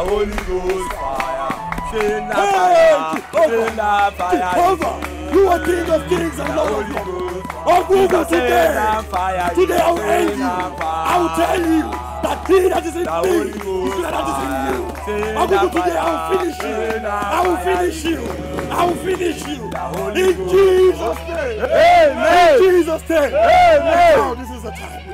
Holy Ghost fire. You are King of Kings and Lord of Lords. Oh, Google today I will end you. I will tell you that he that is in me is greater that is in you. Oh, Google today I will finish you. I will finish you. I will finish you. In Jesus' name. Amen. In Jesus' name. Amen. Now this is the time.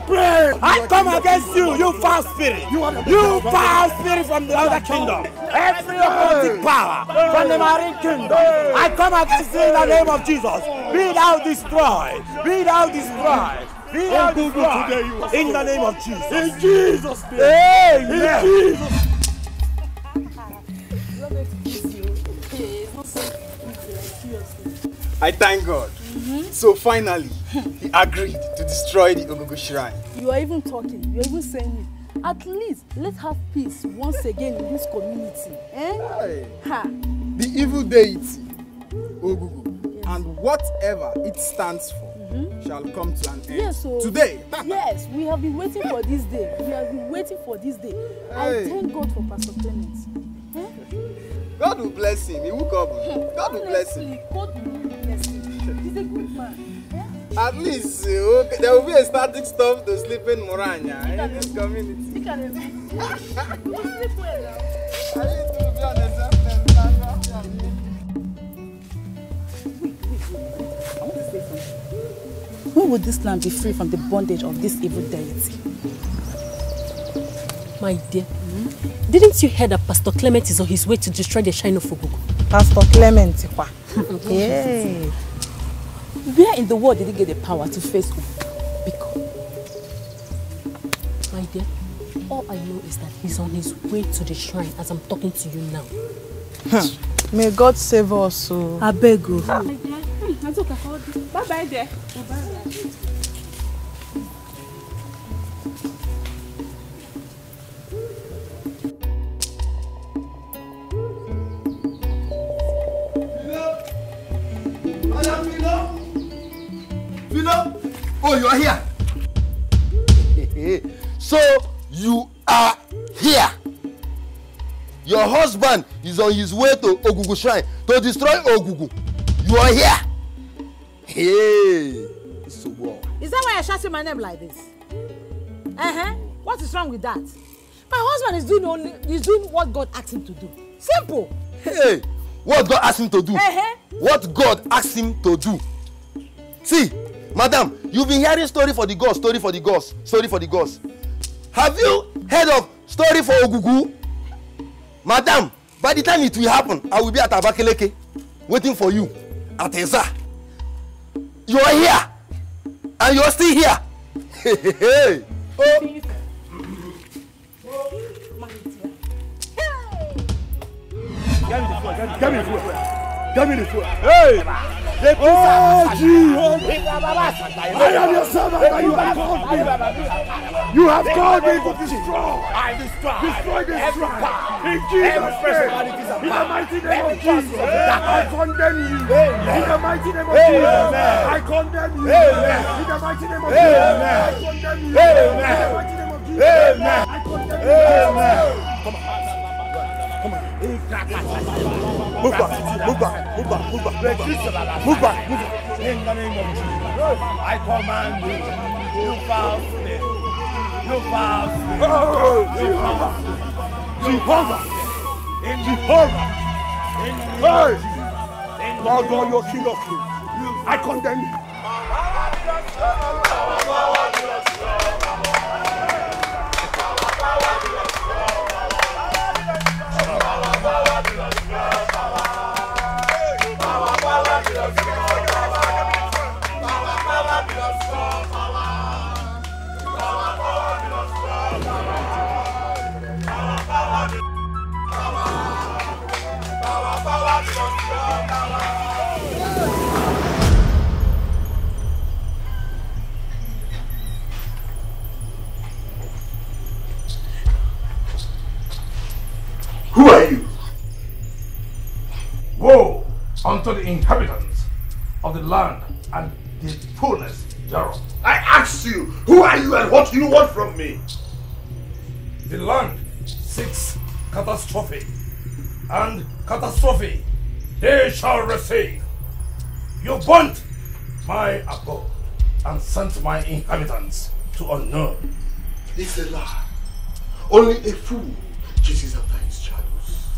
Pray. I come against you, you foul spirit. You foul spirit from the other kingdom. Every occultic power from the marine kingdom. I come against you in the name of Jesus. Be thou destroyed. Be thou destroyed. Be thou destroyed. In the name of Jesus. In Jesus' name. Amen. In Jesus' I thank God. So finally, he agreed to destroy the Ogogo shrine. You are even talking, you are even saying it. At least, let's have peace once again in this community. Hey. Ha. The evil deity, Ogogo, yes, and whatever it stands for, shall come to an end. Yes, so today. Yes, we have been waiting for this day. We have been waiting for this day. Hey. I thank God for Pastor Clement. God will bless him. He will come. God will bless him. God will bless him. He's a good man. At least there will be a static stop to sleep in Moranya in this community. He can sleep well now. I want to say something. When would this land be free from the bondage of this evil deity? My dear, didn't you hear that Pastor Clement is on his way to destroy the shrine of Ogogo? Pastor Clement? Hey. Where in the world did he get the power to face Ogogo? Because, my dear, all I know is that he's on his way to the shrine as I'm talking to you now. May God save us. I beg you. Bye-bye there. Oh, you are here. So you are here. Your husband is on his way to Ogugu shrine to destroy Ogugu. You are here. Hey, so wow. Is that why you're shouting my name like this? What is wrong with that? My husband is doing what God asked him to do. Simple. Hey, what God asked him to do? What God asked him to do? See, madam, you've been hearing story for the gods, story for the gods, story for the gods. Have you heard of story for Ogugu? Madam, by the time it will happen, I will be at Abakaleke waiting for you at Eza. You are here, and you are still here. Hey. Oh. Get me the food. Get me the food. Hey! Oh, Jesus! I am your servant and you have called me. You have called me to destroy. Destroy this shrine. In Jesus' name. In the mighty name of Jesus. I condemn you. In the mighty name of Jesus. I condemn you. In the mighty name of Jesus. I condemn you. In the mighty name of Jesus. I condemn you. Come on. Come on. Move back. Move back. Move back. Move back. Move back. Move back. In the name of Jesus, I command you. You foul spirit. You foul spirit. Jehovah. Jehovah. Jehovah. Hey. Lord God, your King of Kings. I condemn you. Who are you? Woe unto the inhabitants of the land and the fullness Jaro. I asked you, who are you and what do you want from me? The land seeks catastrophe, and catastrophe they shall receive. You burnt my abode and sent my inhabitants to unknown. It's a lie. Only a fool chases after his shadows,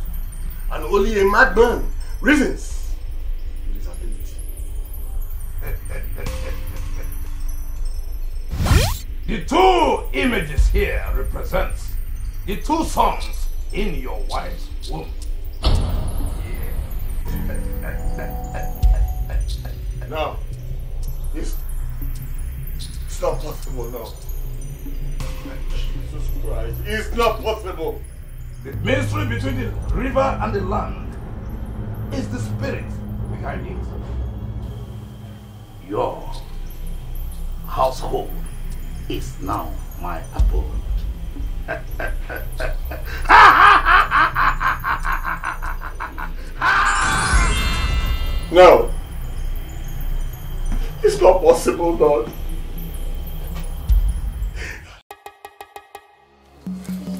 and only a madman reasons with his ability. The two images here represents the two sons in your wife's womb. Now, it's not possible now. Jesus Christ, it's not possible. The mystery between the river and the land is the spirit behind it. Your household is now my abode. No. It's not possible, Lord.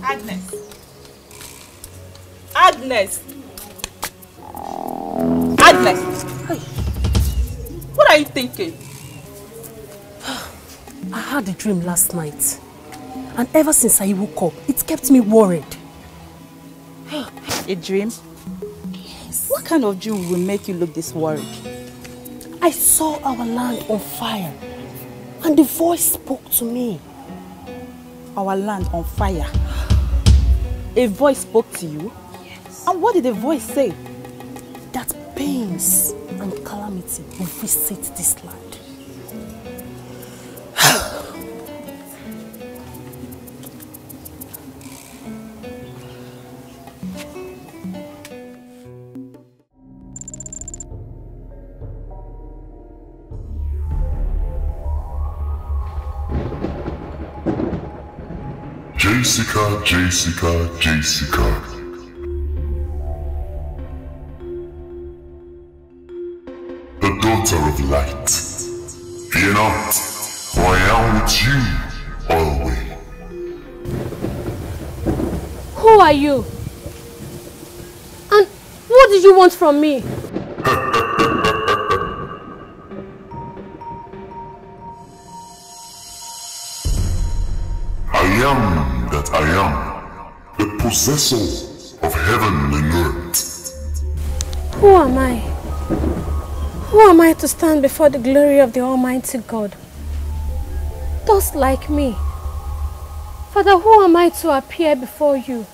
Agnes. Agnes. Agnes. Hey. What are you thinking? I had a dream last night. And ever since I woke up, it kept me worried. A dream? Yes. What kind of dream will make you look this worried? I saw our land on fire. And the voice spoke to me. Our land on fire? A voice spoke to you? Yes. And what did the voice say? That pains and calamity will visit this land. Jessica. The daughter of light. Fear not, for I am with you always. Who are you? And what did you want from me? I am that I am, the possessor of heaven and earth. Who am I? Who am I to stand before the glory of the Almighty God? Thus like me. Father, who am I to appear before you?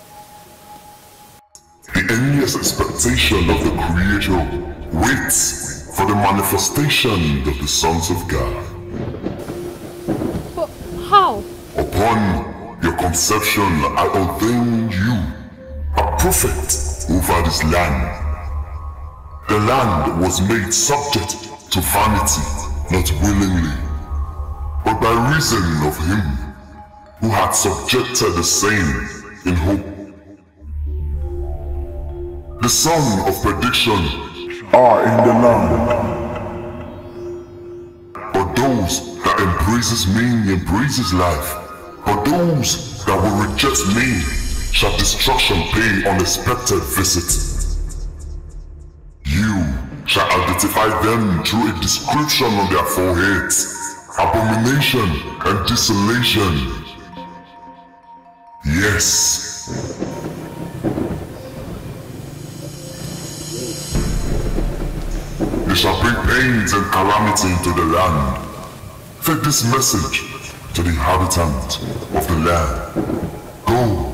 The endless expectation of the Creator waits for the manifestation of the sons of God. But how? Upon your conception, I ordained you a prophet over this land. The land was made subject to vanity, not willingly, but by reason of him who had subjected the same in hope. The son of prediction are in the land, but those that embraces me embraces life. But those that will reject me shall destruction pay unexpected visit. You shall identify them through a description on their foreheads, abomination and desolation. Yes. They shall bring pains and calamity into the land. Take this message to the inhabitant of the land. Go. Oh,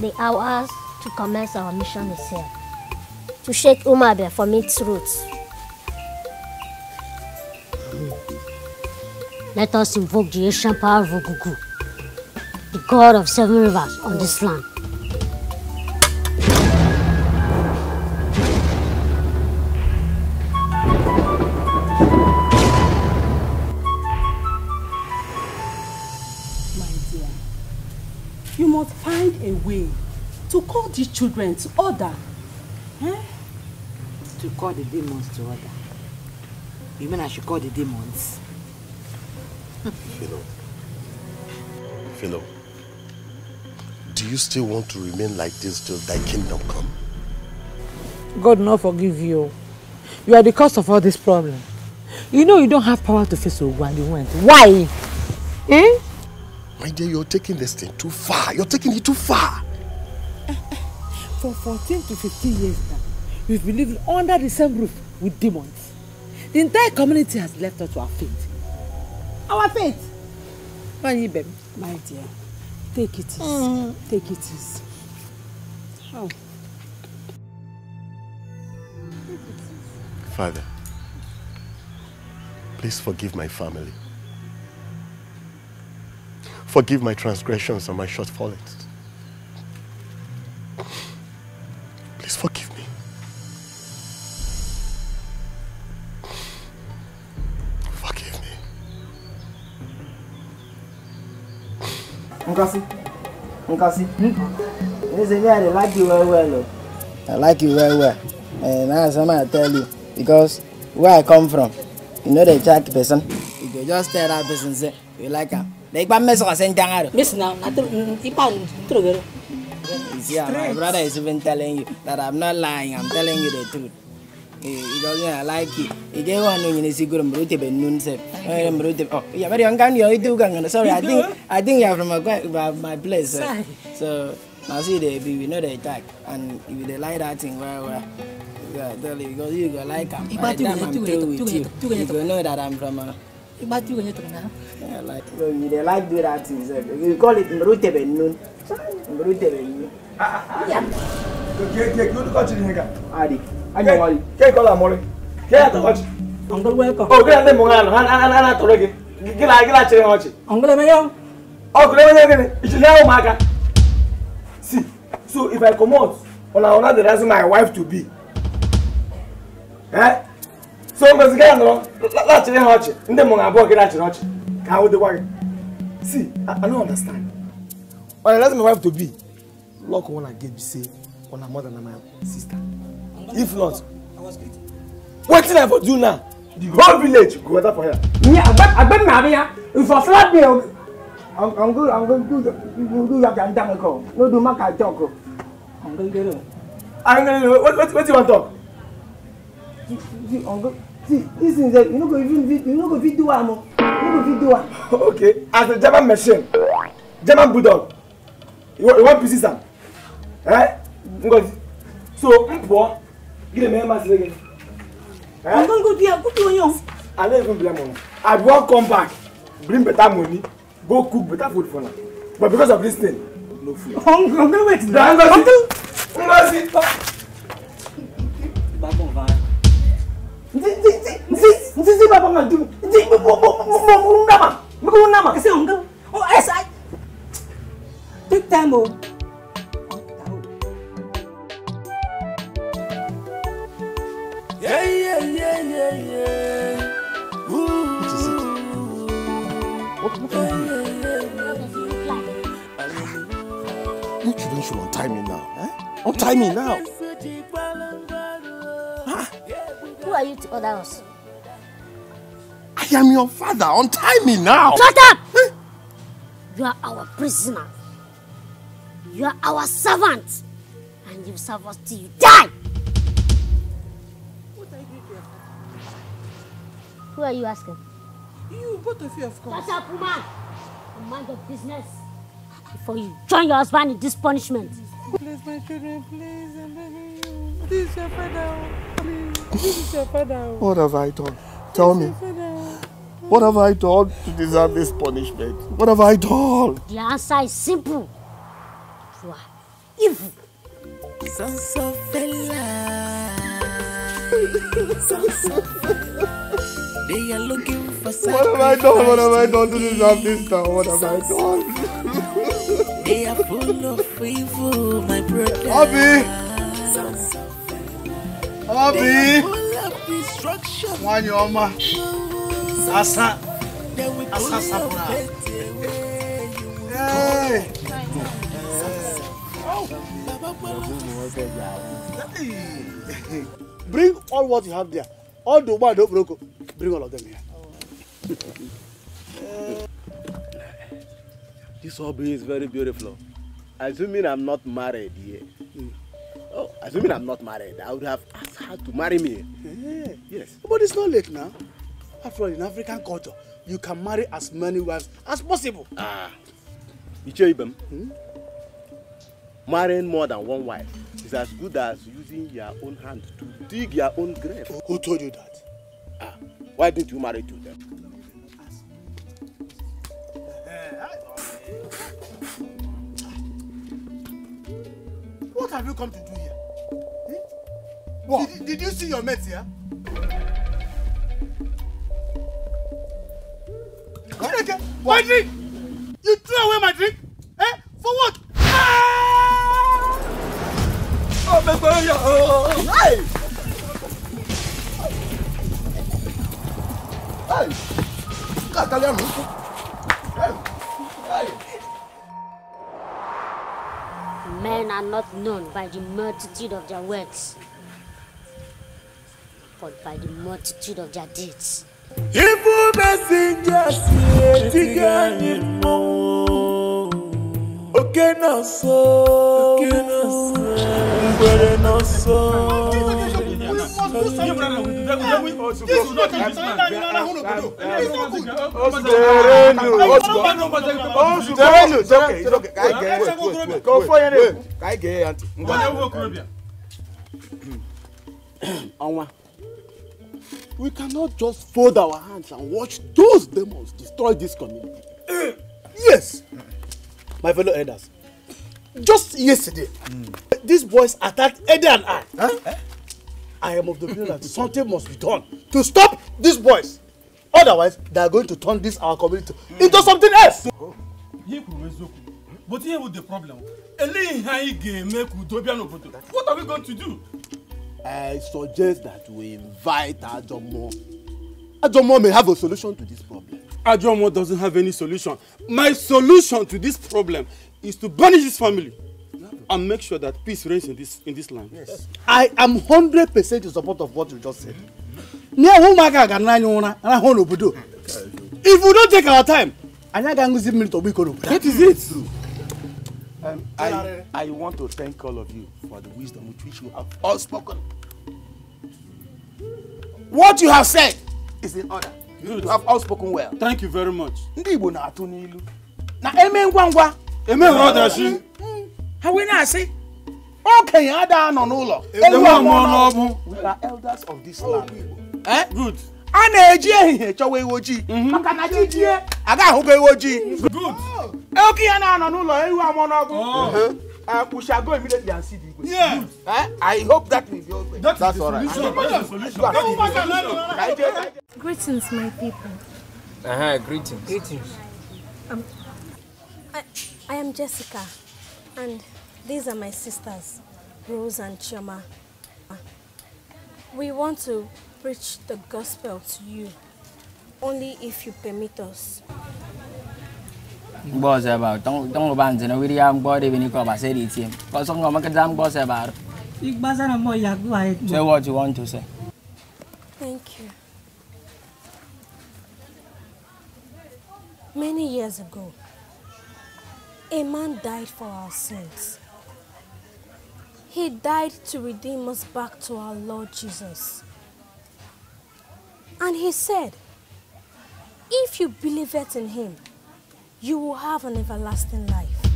The hour to commence our mission is here. To shake Umabe from its roots. Let us invoke the ancient power of Ogugu, the god of 7 rivers on this land. You must find a way to call these children to order. To call the demons to order? You mean I should call the demons? Philo, do you still want to remain like this till thy kingdom come? God not forgive you. You are the cause of all this problem. You know you don't have power to face Ogu and you went. Why? My dear, you're taking this thing too far. You're taking it too far. For 14 to 15 years now, we've been living under the same roof with demons. The entire community has left us to our fate. Our fate! My dear, take it easy. Take it easy. Oh. Father, please forgive my family. Forgive my transgressions and my shortfalls. Please forgive me. Forgive me. Nkasi. Listen, I like you very well. I like you very well. And that's what I tell you. Because where I come from, you know the jack person. You can just tell that person, say, you like her. They can't mess with us. Miss now, my brother is even telling you that I'm not lying. I'm telling you the truth. He doesn't like you. He gave one in his secret. Oh, yeah, very young. Sorry, I think you're from my place. So now see we know the attack, and if they like that thing, well. Yeah, tell you because you go like him. By the time I'm through with you, you go know that I'm from a. Yeah, like they like do that thing. You call it Mrute Benun. Mrute Benun. Yeah. You got to the Adi. I know why. Can't call her Molly. Can't watch. Uncle, welcome. Oh, get them on. And to look it. Get out of watch. Uncle, Mayo. Oh, it's now Maga. See, so if I come out, on the reason my wife to be. Eh? So let's get on. Let's watch it. In the morning, I get watch. How the worry? See, I don't understand. When I let my wife to be, look when I get say on her mother and my sister. If not, what did I for do now? The whole village go out for her. Yeah, I bet Maria. If I slap you, I'm going to do your damn no do my talk. I'm going to do. I'm going to do. What do you want to talk? See, Uncle, see, this is that you know go video one. Okay, as a German machine, German bulldog. You want to see some? Eh? So, poor, give me a massive again. I'm going to go to you. I don't even blame you. I won't come back, bring better money, go cook better food for now. But because of this thing, no food. I'm going to wait. This Papa man do. Nama. Say uncle. Oh, yes, I. Take time, oh. Yeah. What is it? What are you? You children should untie me now, eh? Untie me now. Who are you to order us? I am your father. Untie me now. Shut up! You are our prisoner. You are our servant. And you serve us till you die. What are you doing to your father? Who are you asking? You, both of you, of course. Shut up, woman. Mind your business. Before you join your husband in this punishment. Please, my children, please. I'm begging you. This is your father. Please. This is your father. What have I done? Tell me. What have I done to deserve this punishment? What have I done? The answer is simple. You are evil. Sons of Bella. They are looking for sacrifice. What have I done? What have I done to deserve this now? What have I done? They are full of evil, my brother. Obi! Obi! One Yoma. Asa. Asa Sapura. Hey! Bring all what you have there. All the one don't broke. Bring all of them here. This hobby is very beautiful. Assuming I'm not married here. Oh, assuming I'm not married, I would have asked her to marry me. Yeah. Yes. But it's not late now. After all, in African culture, you can marry as many wives as possible. Ichebem, marrying more than one wife is as good as using your own hand to dig your own grave. Who told you that? Why didn't you marry to them? What have you come to do here? What? Did you see your mates here? My drink! You threw away my drink? Eh? For what? Oh, my God! Hey! Men are not known by the multitude of their words, but by the multitude of their deeds. Evil messengers, Dikeh, okay, no so, no so. We cannot just fold our hands and watch those demons destroy this community. Yes, my fellow elders. Just yesterday, these boys attacked Eddie and I. I am of the opinion that something must be done to stop these boys. Otherwise, they are going to turn this our community into something else. But here with the problem. What are we going to do? I suggest that we invite Ajomo. Ajomo may have a solution to this problem. Ajomo doesn't have any solution. My solution to this problem is to banish this family and make sure that peace reigns in this land. Yes. I am 100% in support of what you just said. If we don't take our time, that is it. I want to thank all of you for the wisdom with which you have all spoken. What you have said is in order. Good. You have all spoken well. Thank you very much. How we not say? Okay, I down on all. We are elders of this land. Eh? Good. I here, Chowe Woji. Good. Okay, I know no. We shall go immediately and see the Igwe. Yeah. I hope that will be okay. That's all right. Greetings, my people. Greetings. Greetings. I am Jessica, and these are my sisters, Rose and Chioma. We want to preach the gospel to you, only if you permit us. Boss about don't ban and we am body when you come I said it him. Because some of them boss about. Say what you want to say. Thank you. Many years ago, a man died for our sins. He died to redeem us back to our Lord Jesus. And he said, if you believe it in him, you will have an everlasting life.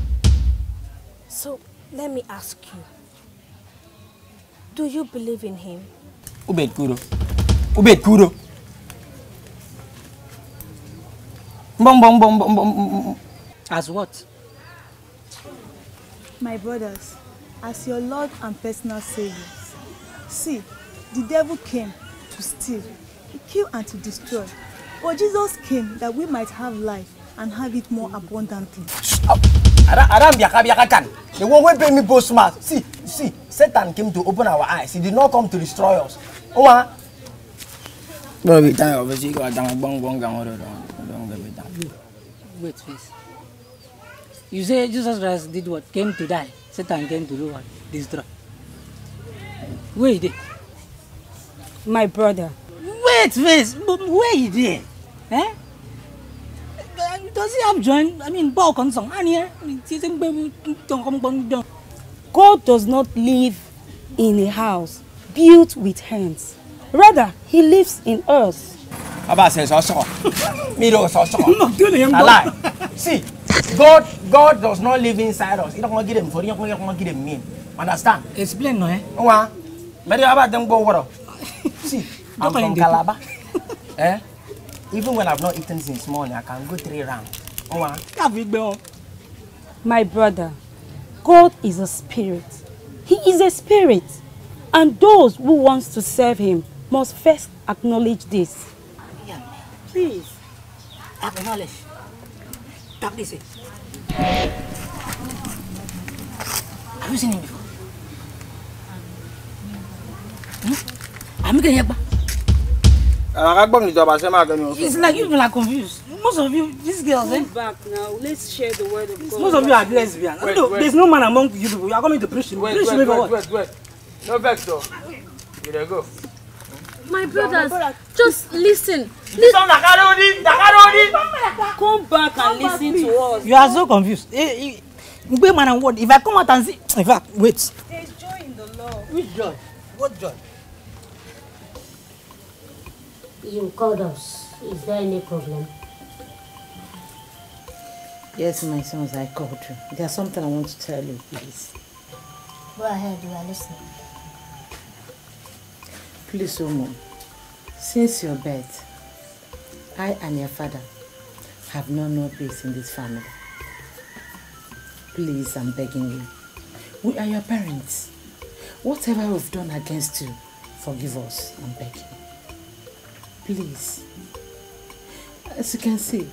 So let me ask you, do you believe in him? Ubed Kuro. As what? My brothers, as your Lord and personal Savior. See, the devil came to steal, to kill and to destroy. But Jesus came that we might have life and have it more abundantly. The one who paid me both smart. See, Satan came to open our eyes. He did not come to destroy us. Wait, first. You say Jesus Christ did what? Came to die. Satan came to do what? Destroy. Where is it? My brother. Wait, first. Where is it? Eh? Does he have joined? I mean, God does not live in a house built with hands. Rather, he lives in us. Abba says, me do I lie. See, God does not live inside us. He don't want to give him for you. He don't want to give him mean. Understand? Explain, no? See, I'm from Calabar. Even when I've not eaten since morning, I can go 3 rounds. My brother, God is a spirit. He is a spirit. And those who want to serve him must first acknowledge this. Yeah, please. Acknowledge. Tap this. Have you seen him before? I'm going to it's like you are confused. Most of you, these girls, come back now. Let's share the word of God. Most of you are lesbian. There's no man among you people. You are coming to preach. Wait. No vex though. Here they go. My brothers, just listen. Come back and listen to us. You are so confused. Man and word. If I come out and see, in fact, wait. There's joy in the Lord. Which joy? What joy? You called us. Is there any problem? Yes, my sons, I called you. There's something I want to tell you, please. Go ahead, we are listening. Please, Omo, since your birth, I and your father have known no peace in this family. Please, I'm begging you. We are your parents. Whatever we've done against you, forgive us, I'm begging. Please. As you can see,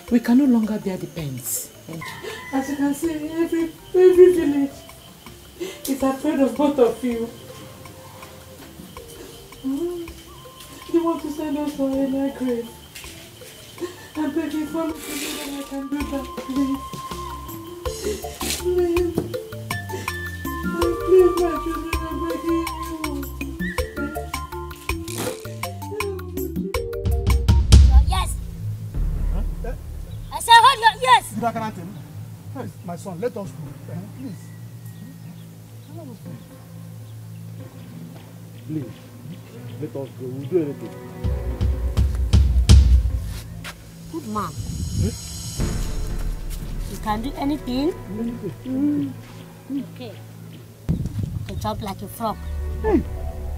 we can no longer bear the pains. As you can see, every village is afraid of both of you. They want to send us for a night grave. I'm begging for me to do that I can do that, please. Please. Please, my children, I'm begging you. Yes. Yes, my son, let us go. Please. Please, let us go. We'll do anything. Good man. You can do anything? Okay. You jump like a frog. Hey,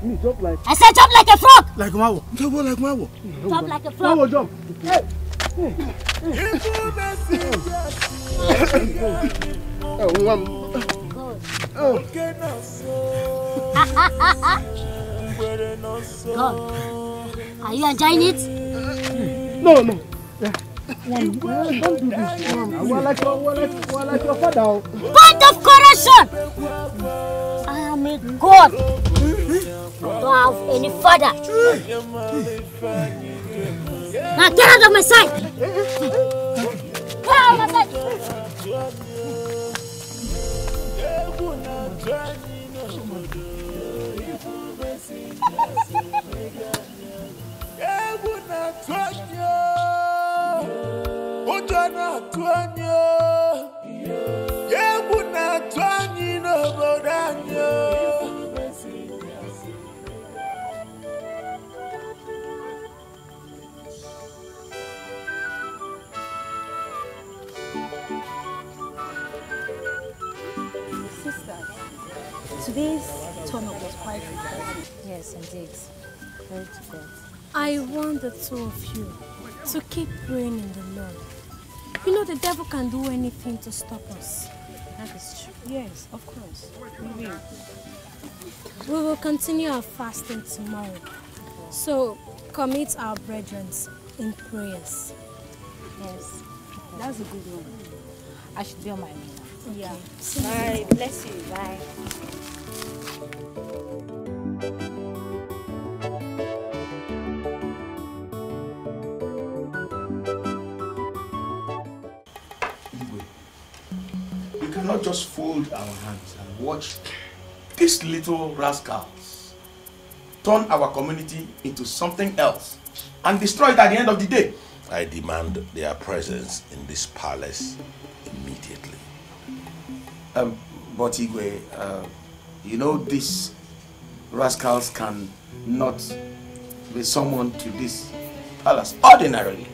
me jump like... I said jump like a frog! Like Mawo. Jump like Mawo. Jump like a frog. Mawo, jump. Hey. God, are you enjoying it? No. Don't do this. We're like your father. Point of correction! I am a God. I don't have any father. Now get out of my sight! Get out of my sight! Today's turn-up was quite impressive. Yes, indeed. Very good. I want the two of you to keep praying in the Lord. You know the devil can do anything to stop us. That is true. Yes, of course. We will. We will continue our fasting tomorrow. So, commit our brethren in prayers. Yes, that's a good one. I should be on my way now. Okay. Yeah. Bye. Bless you. Bye. We cannot just fold our hands and watch these little rascals turn our community into something else and destroy it at the end of the day. I demand their presence in this palace immediately. But Igwe, you know these rascals can not be summoned to this palace ordinarily.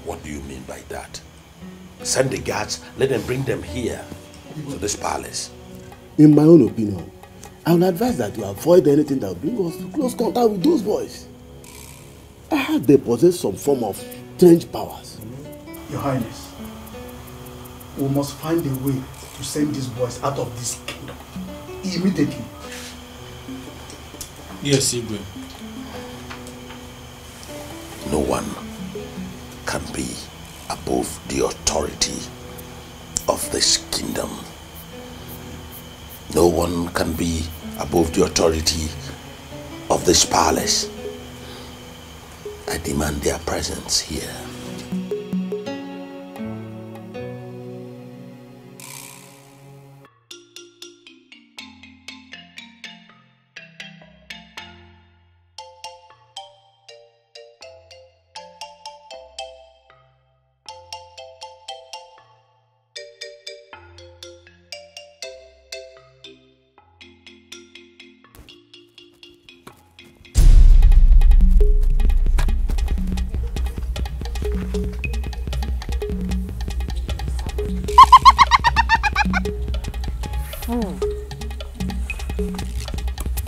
What do you mean by that? Send the guards, let them bring them here to this palace. In my own opinion, I would advise that you avoid anything that will bring us to close contact with those boys. I heard they possess some form of strange powers. Your Highness, we must find a way to send these boys out of this kingdom immediately. Yes, Igwe. No one can be above the authority of this kingdom. No one can be above the authority of this palace. I demand their presence here.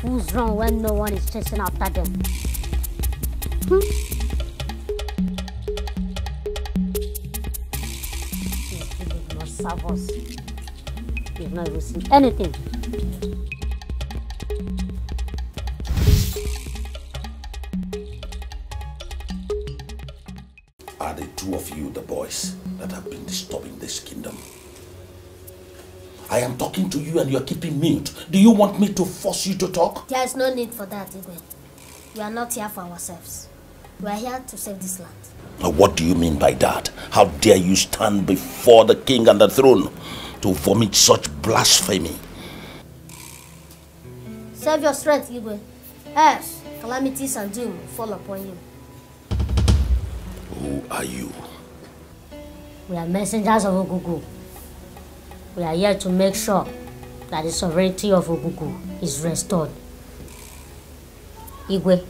Who's wrong when no one is chasing after them? These people must serve us. We've not even seen anything. Are the two of you the boys that have been disturbing this kingdom? I am talking to you and you are keeping mute. Do you want me to force you to talk? There is no need for that, Igwe. We are not here for ourselves. We are here to save this land. What do you mean by that? How dare you stand before the king and the throne to vomit such blasphemy? Save your strength, Igwe. Else, calamities and doom will fall upon you. Who are you? We are messengers of Ogugu. We are here to make sure that the sovereignty of Ogugu is restored. Igwe,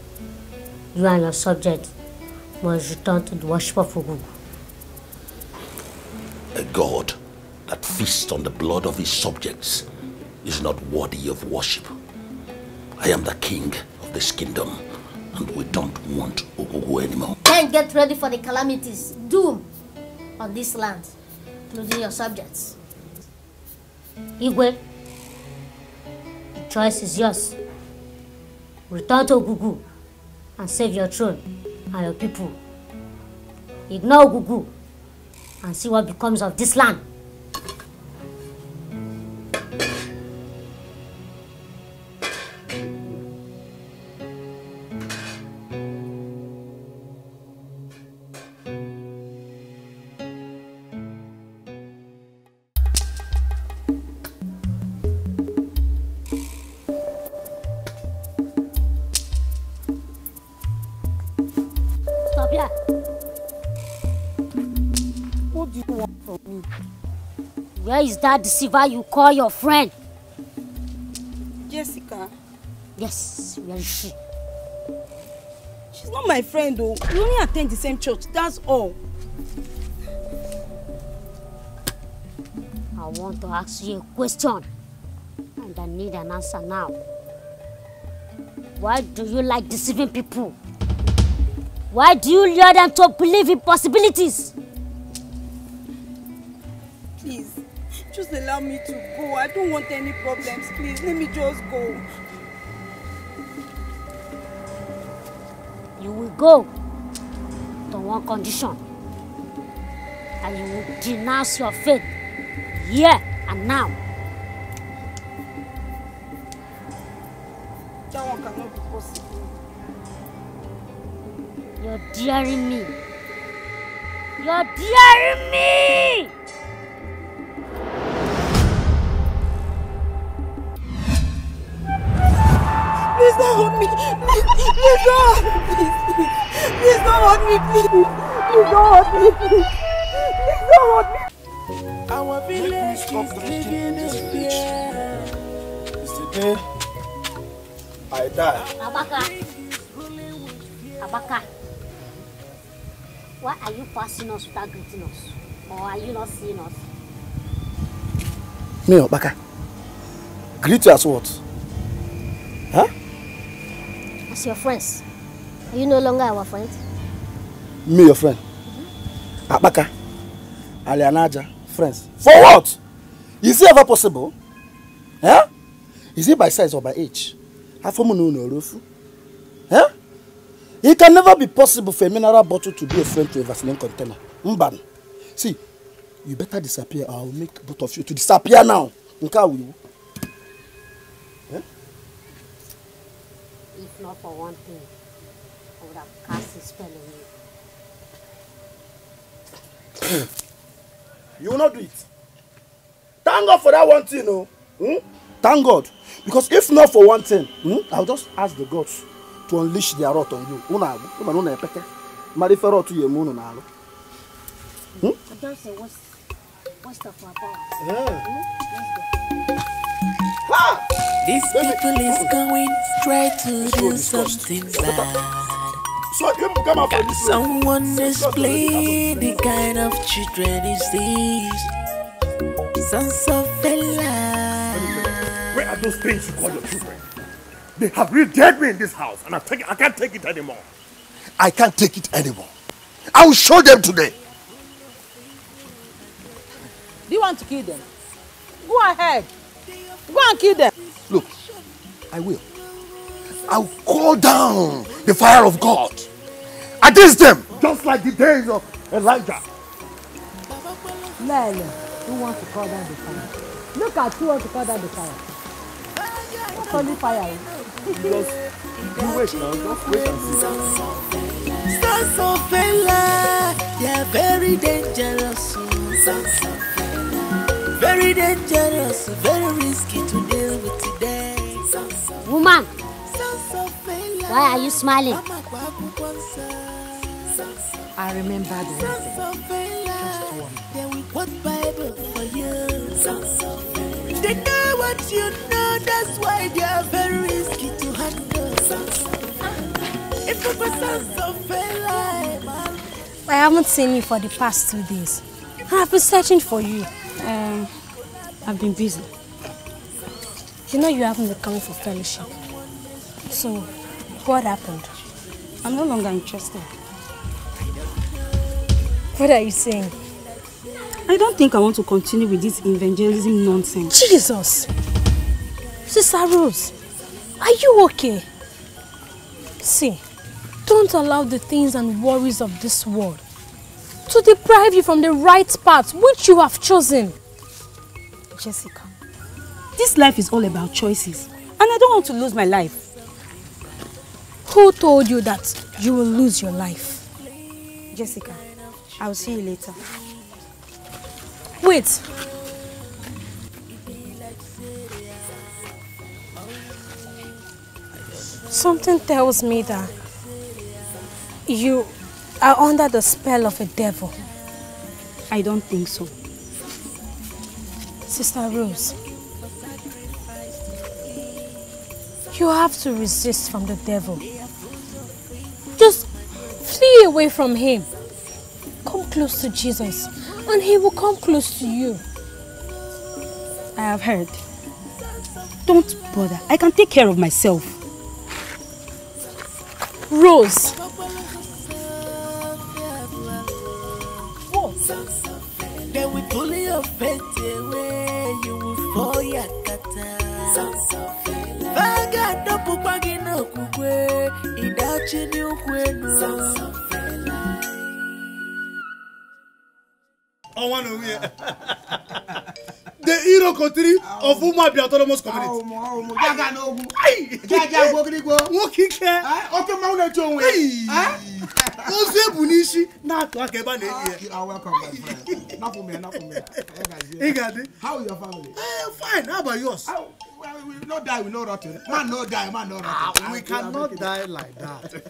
you and your subjects must return to the worship of Ogugu. A god that feasts on the blood of his subjects is not worthy of worship. I am the king of this kingdom, and we don't want Ogugu anymore. Then get ready for the calamities, doom on this land, including your subjects. Igwe, the choice is yours. Return to Ogugu and save your throne and your people. Ignore Ogugu and see what becomes of this land. Stop here. What do you want from me? Where is that deceiver you call your friend? Jessica. Yes, where is she? She's not my friend though. We only attend the same church, that's all. I want to ask you a question, and I need an answer now. Why do you like deceiving people? Why do you lure them to believe in possibilities? Please, Just allow me to go. I don't want any problems, please. Let me just go. You will go on one condition. And you will denounce your faith here and now. That one cannot be possible. You're daring me. You're daring me! Please don't hurt me. Please don't. Please don't hurt me, please. Please don't hurt me, please. Please don't hurt me. Our village is living in fear. It's the day I die. Abaka. Why are you passing us without greeting us? Or are you not seeing us? Me, Abaka. Greet you as what? Huh? As your friends. Are you no longer our friends? Me, your friend. Abaka. Alianaja. Friends. For what? Is it ever possible? Huh? Is it by size or by age? Huh? It can never be possible for a mineral bottle to be a friend to a Vaseline container. Mban. See, you better disappear or I will make both of you to disappear now. Nka will you? Huh? If not for one thing, I would have cast a spell on you. You will not do it. Thank God for that one thing, no? Thank God. Because if not for one thing, I'll just ask the gods to unleash their wrath on you. I don't say what's the for about? This people is going straight to do something bad. So come up for this. Someone is playing the kind of children is these. Sons of Bella. Where are those things you call your children? They have really dead me in this house, and I can't take it anymore. I can't take it anymore. I will show them today. Do you want to kill them? Go ahead. Go and kill them. Look, I will. I'll call down the fire of God against them, just like the days of Elijah. Lele, who wants to call down the fire? Look at who wants to call down the fire. It's only fire. Just you wait now, just wait and see. Sons of Bella, they are very dangerous. Very dangerous, very risky to deal with today. Woman, why are you smiling? I remember the just one. What Bible for you? They know what you know, that's why they are very risky to handle. If you were sons of Bella, I haven't seen you for the past 2 days. I've been searching for you. I've been busy. You know you haven't been coming for fellowship. So, what happened? I'm no longer interested. What are you saying? I don't think I want to continue with this evangelism nonsense. Jesus! Sister Rose, are you okay? See, don't allow the things and worries of this world to deprive you from the right path which you have chosen. Jessica, this life is all about choices, and I don't want to lose my life. Who told you that you will lose your life? Jessica, I'll see you later. Wait. Something tells me that you are under the spell of a devil. I don't think so. Sister Rose, you have to resist from the devil. Just flee away from him. Come close to Jesus, and he will come close to you. I have heard. Don't bother. I can take care of myself. Rose. Then with only your faith away, you will fall yakata. Vaga no pupagi no kukwe, idachi ni ukwenu. I want to hear. The hero country of Umabi Autonomous Community. Jaga no go. Jaga go go. Wo kike. Okay, ma una jo we. Ose bunishi na to akeba na here. You are welcome, my friend. Not for me. How is your family? Fine. How about yours? We no die, we no rotten. Man no die. We cannot die like that.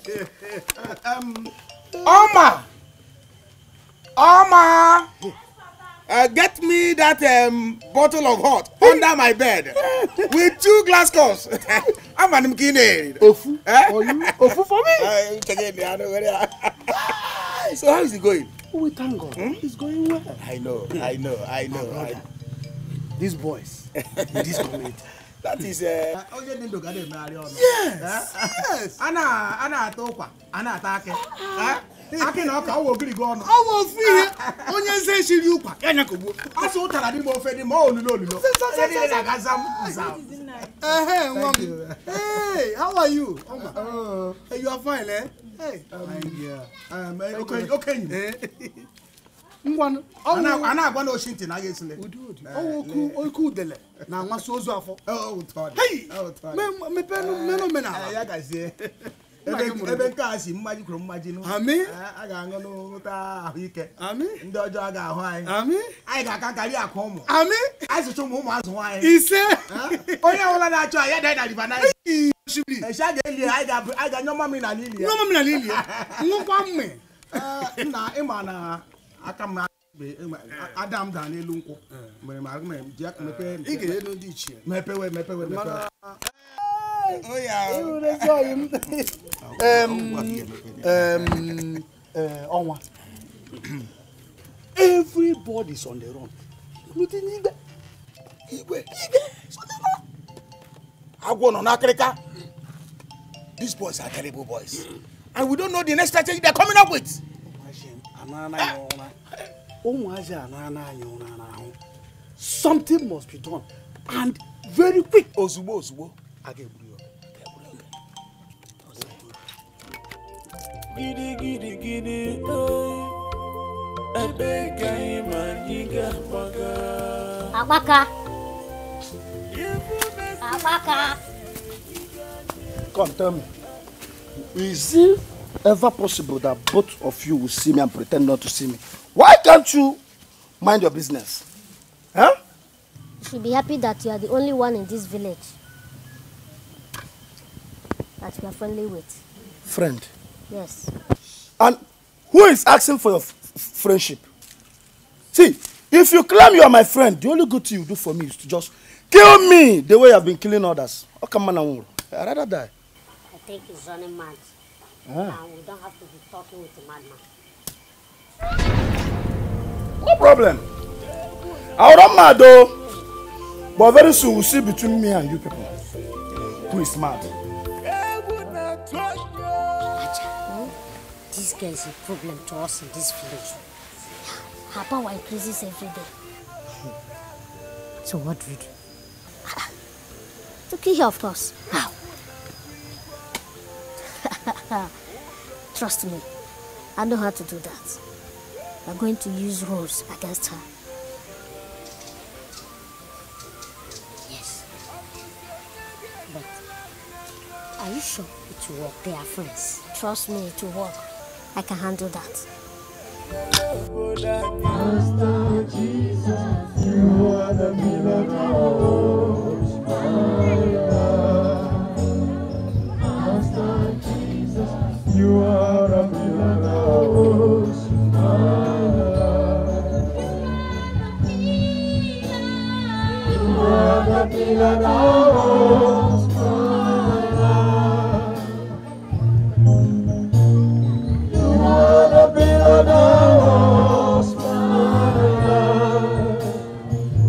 Oma, get me that bottle of hot under my bed with 2 glass cups. I'm an mkine. Ofu? Ofu for me? So how is it going? We thank God. It's going well. I know. These boys in this community. That is yes. Ana tokwa. Ana take. Aki na ka wo giri go no. Owo fi he. Onye nse shiri ukwa. Yanya kogbo. Aso utara di mo fe di mo olulo. Hey, how are you? Hey, you are fine, eh? Hey. Okay. Ngwan. Ana agwa na oshinti na gesile. Oku dele. Na nwaso ozu afọ. Hey. Me penu mena. Ya gazie. Ebe nke a si mmaji kwuru mmaji no. Amen. A ga-aṅụ n'ụta ahụike. Amen. Ndị ọjọọ a ga-ahụ anyị. Amen. Anyị ga-aka karị akụ ụmụ. Amen. Anyị sụcha ụmụ azụ nwaanyị. Ise. Onye ọbụla na-achọ anyị dị na river Niger. Esha ga-eli anyị ga-anyọ mamịrị na n'ili ya. Nyọ mamịrị na n'ili ya. Ṅụkwa mme. Nna ịma na aka m Adam da n'elu nkwụ. Mere ma agụ m ji aka mepe. Ị ga-elu ndị ichie. Mepewe. Oh yeah. Onwa. Everybody's on the run. Including Igwe. Agwo no na Africa. These boys are terrible boys. And we don't know the next strategy they're coming up with. Something must be done. And very quick. Ozubo. Gidi, Abaka. Come, tell me. Is it ever possible that both of you will see me and pretend not to see me? Why can't you mind your business? Huh? You should be happy that you are the only one in this village that you are friendly with. Friend? Yes. And who is asking for your friendship? See, if you claim you are my friend, the only good thing you do for me is to just kill me the way you have been killing others. I'd rather die. I think he's running mad. And we don't have to be talking with a madman. No problem. I'll run mad though. But very soon we'll see between me and you people who is mad. This girl is a problem to us in this village. Her power increases every day. So what do we do? To kill her, of course. How? Trust me, I know how to do that. I'm going to use rules against her. Yes. But are you sure it will work? They are friends. Trust me, it will work. I can handle that. Master Jesus, you are the miracle. Master Jesus, you are a miracle. You are the miracle.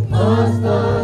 Master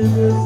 What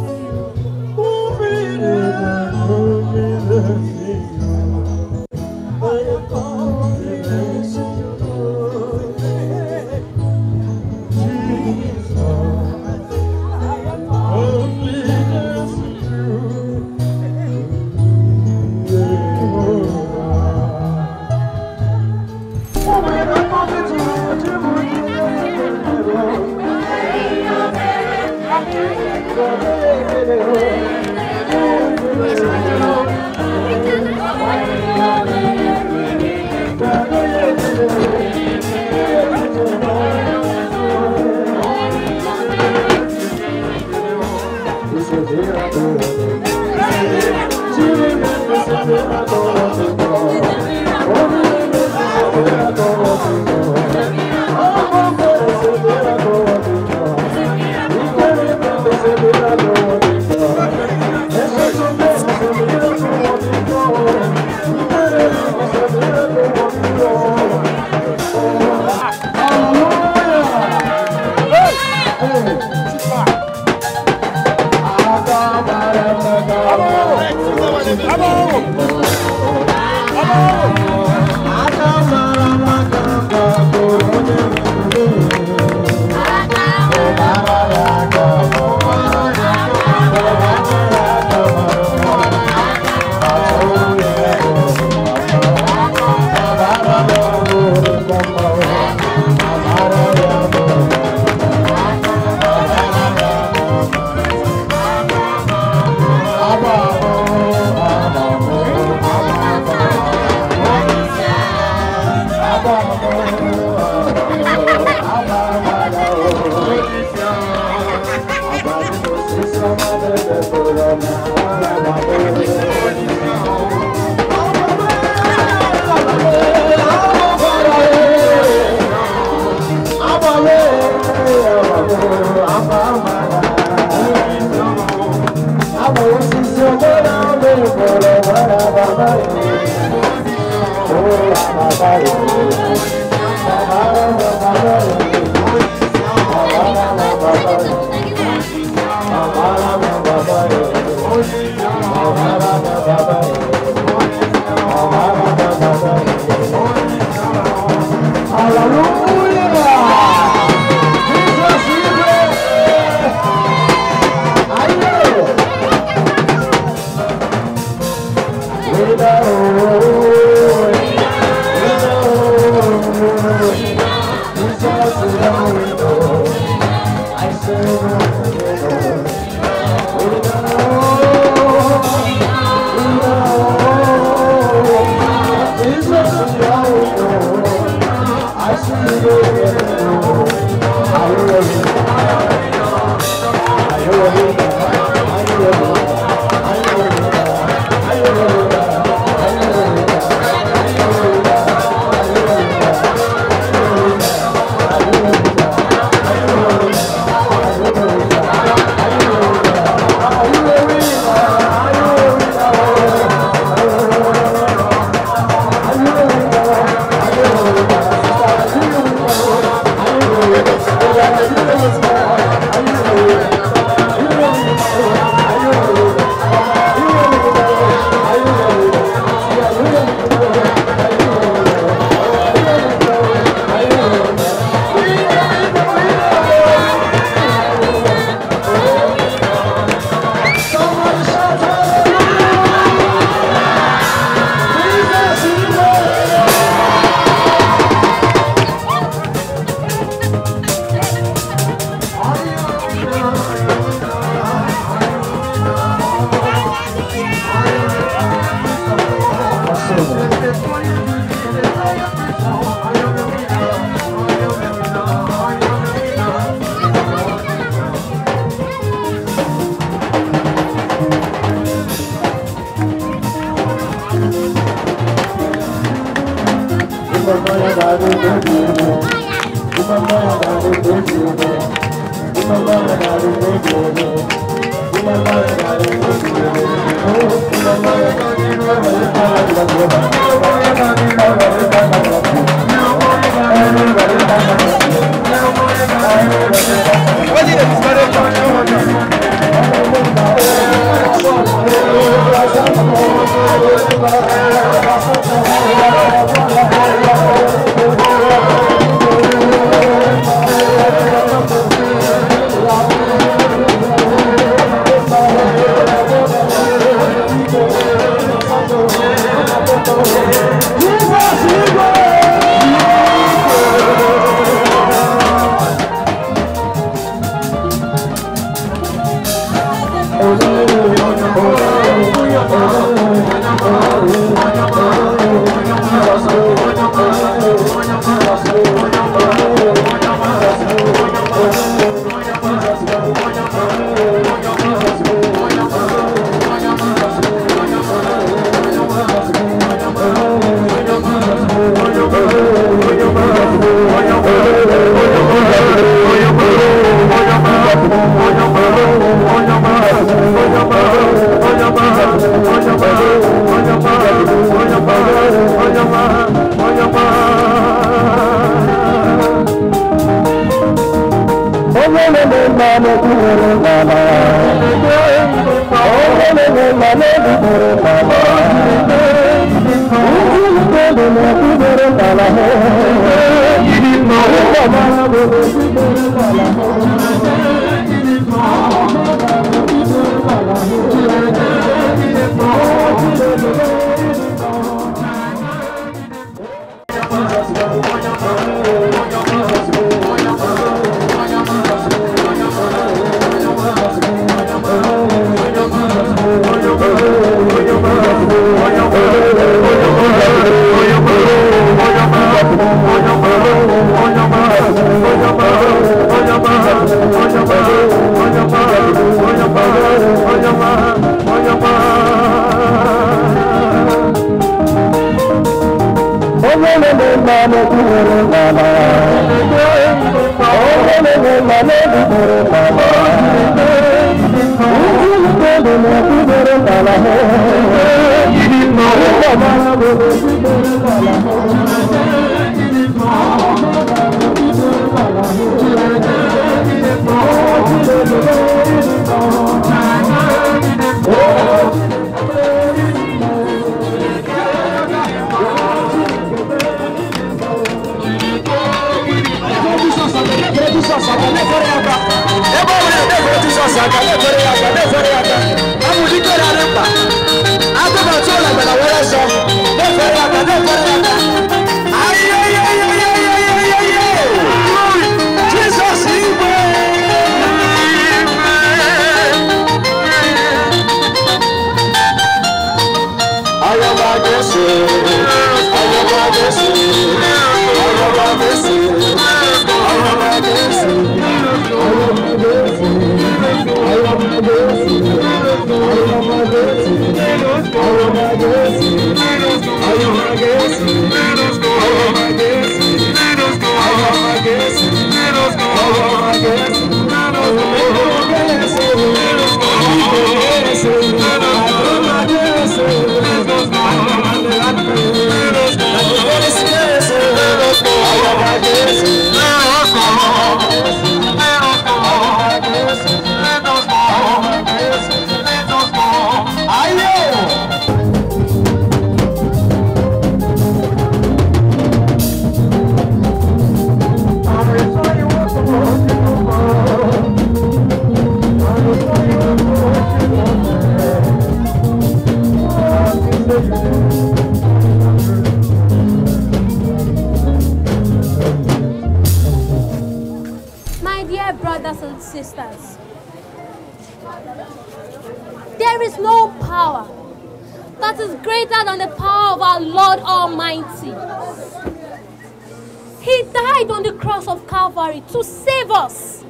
To save us.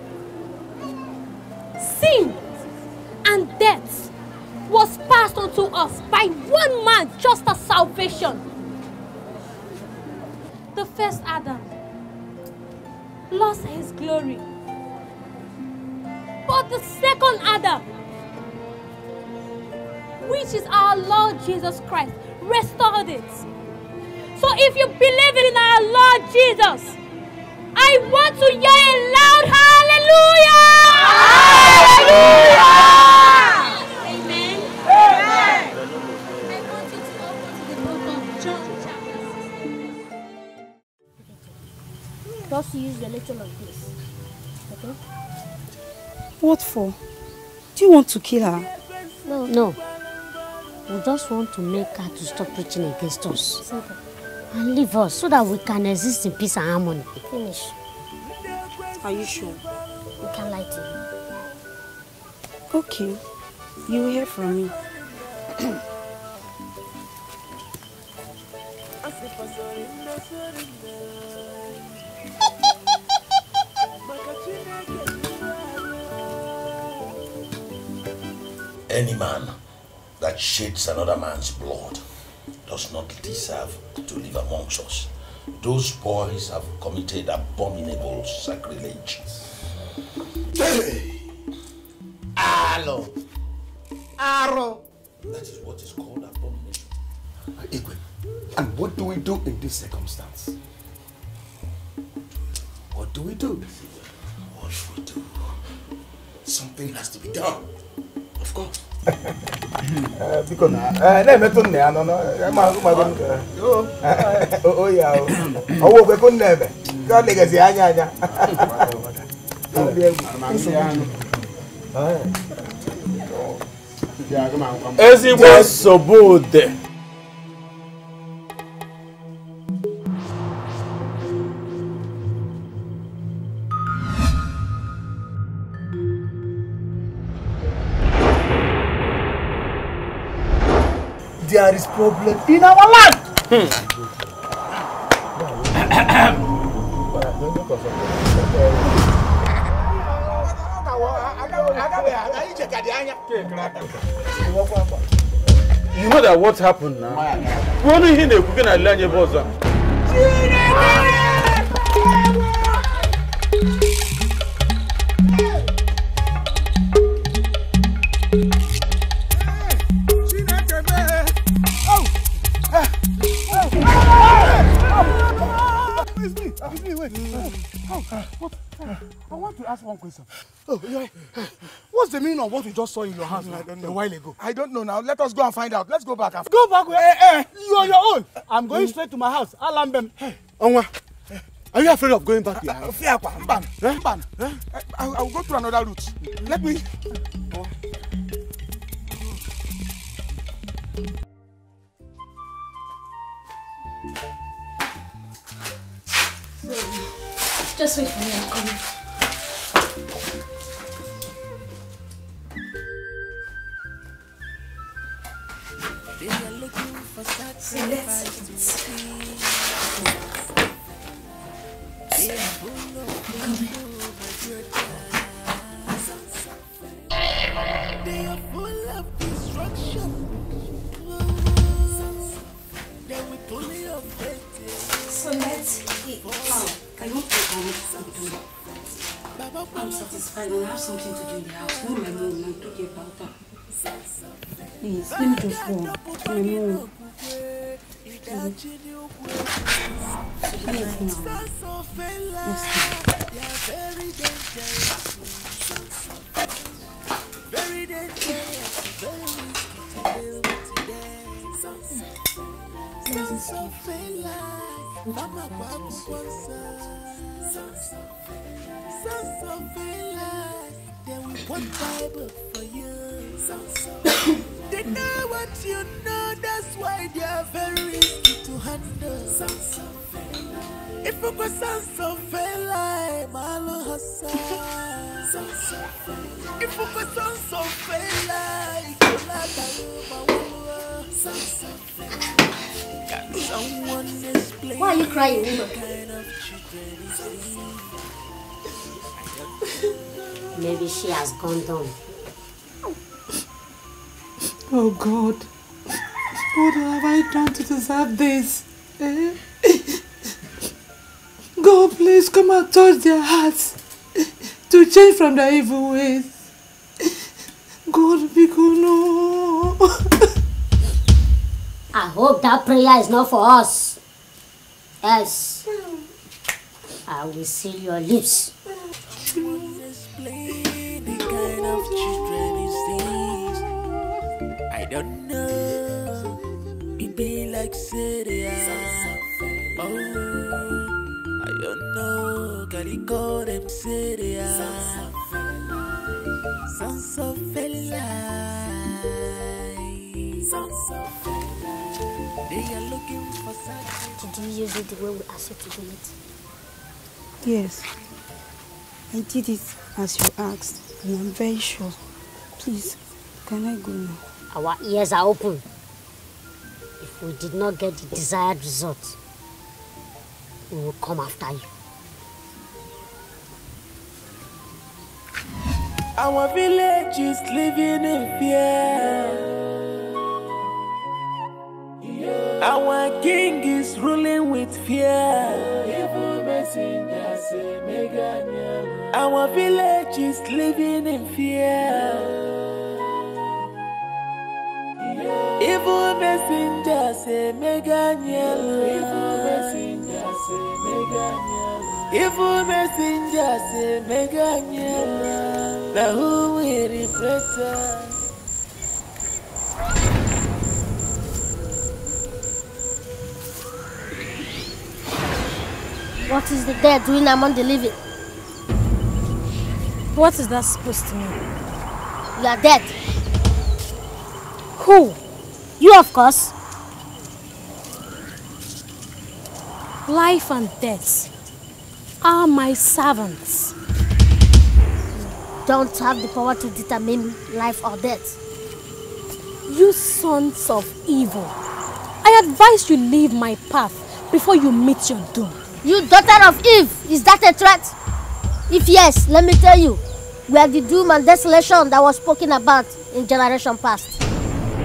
Sin and death was passed on to us by one man just as salvation. The first Adam lost his glory, but the second Adam, which is our Lord Jesus Christ, restored it. So if you believe in our Lord Jesus, I want to hear a loud hallelujah! Hallelujah! Amen. Amen. I want you to open to the book of John chapter 16. Just use the little of this. Okay? What for? Do you want to kill her? No. We just want to make her to stop preaching against us. Simple. And leave us so that we can exist in peace and harmony. Finish. Are you sure? We can lie to you. Okay. You will hear from me. Any man that sheds another man's blood does not deserve to live amongst us. Those boys have committed abominable sacrilege. Hey! Arrow! Arrow! That is what is called abomination. Igwe, and what do we do in this circumstance? What do we do? What do we do? Something has to be done. Of course. Because oh yeah. Oh, we couldn't never. God legacy anya. Ezigbo sobode. There is problem in our land. You know that what happened now? We only hear the cooking and learn your boss. It's me, wait. I want to ask one question. Oh, yeah. What's the meaning of what we just saw in your house a while ago? I don't know now. Let us go and find out. Let's go back. Go back where? You on your own. I'm going straight to my house. Alarm them. Onwa, are you afraid of going back to your house? I will go through another route. Let me. Just wait for me, I'm coming. So let's They are full of destruction. They will pull your faith. So let's eat. I want to do. I'm satisfied. I have something to do in the house. No, my mom, I'm talking about her. Please, let me just go. My mom. Very dangerous. They know what you know, that's why they are very risky to handle. If you go sounds of fella, malo hasa. If you go sounds of fella, why are you crying, woman? Maybe she has gone down. Oh God, what have I done to deserve this? God, please come and touch their hearts to change from their evil ways. God, because no. I hope that prayer is not for us. Yes, I will seal your lips. I don't know. It be like city. Oh, I don't know. Can you call them city? Sons of fella. They are looking for something. Did you use it the way we asked you to do it? Yes. I did it as you asked, and I'm very sure. Please, Can I go now? Our ears are open. If we did not get the desired result, we will come after you. Our village is living in fear. Our king is ruling with fear. Our village is living in fear. Evil messenger say Meganyel. Evil messenger say Meganyel. Now who will replace us? What is the dead doing among the living? What is that supposed to mean? You are dead. Who? You, of course. Life and death are my servants. Don't have the power to determine life or death. You sons of evil, I advise you leave my path before you meet your doom. You daughter of Eve, is that a threat? If yes, let me tell you, we are the doom and desolation that was spoken about in generation past.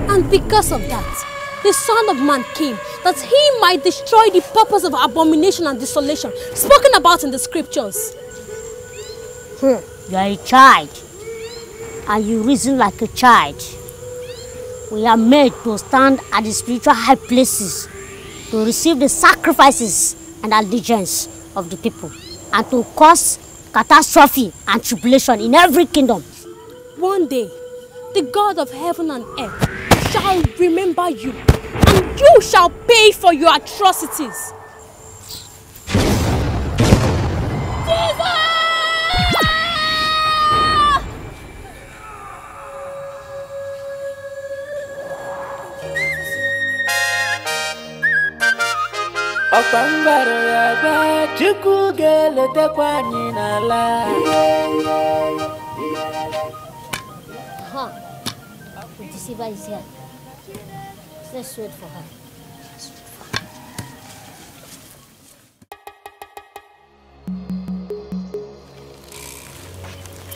And because of that, the Son of Man came that he might destroy the purpose of abomination and desolation spoken about in the scriptures. You are a child, and you reason like a child. We are made to stand at the spiritual high places to receive the sacrifices and allegiance of the people, and to cause catastrophe and tribulation in every kingdom. One day, the God of heaven and earth shall remember you, and you shall pay for your atrocities. The deceiver is here. Let's wait for her.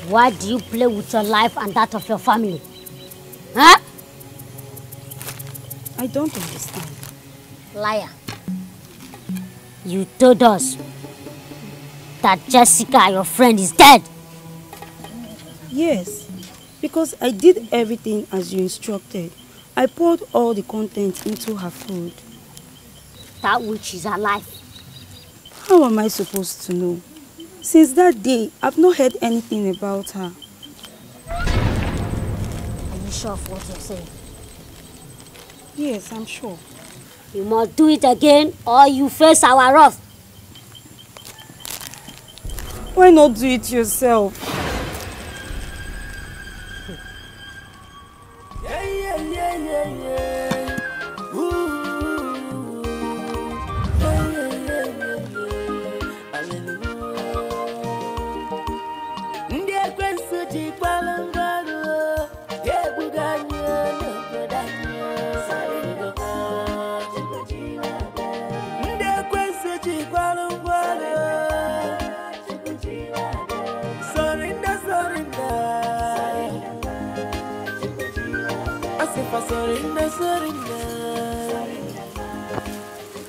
Why do you play with your life and that of your family? Huh? I don't understand. Liar. You told us that Jessica, your friend, is dead. Yes, because I did everything as you instructed. I poured all the content into her food. That witch is alive. How am I supposed to know? Since that day, I've not heard anything about her. Are you sure of what you're saying? Yes, I'm sure. You must do it again or you face our wrath. Why not do it yourself?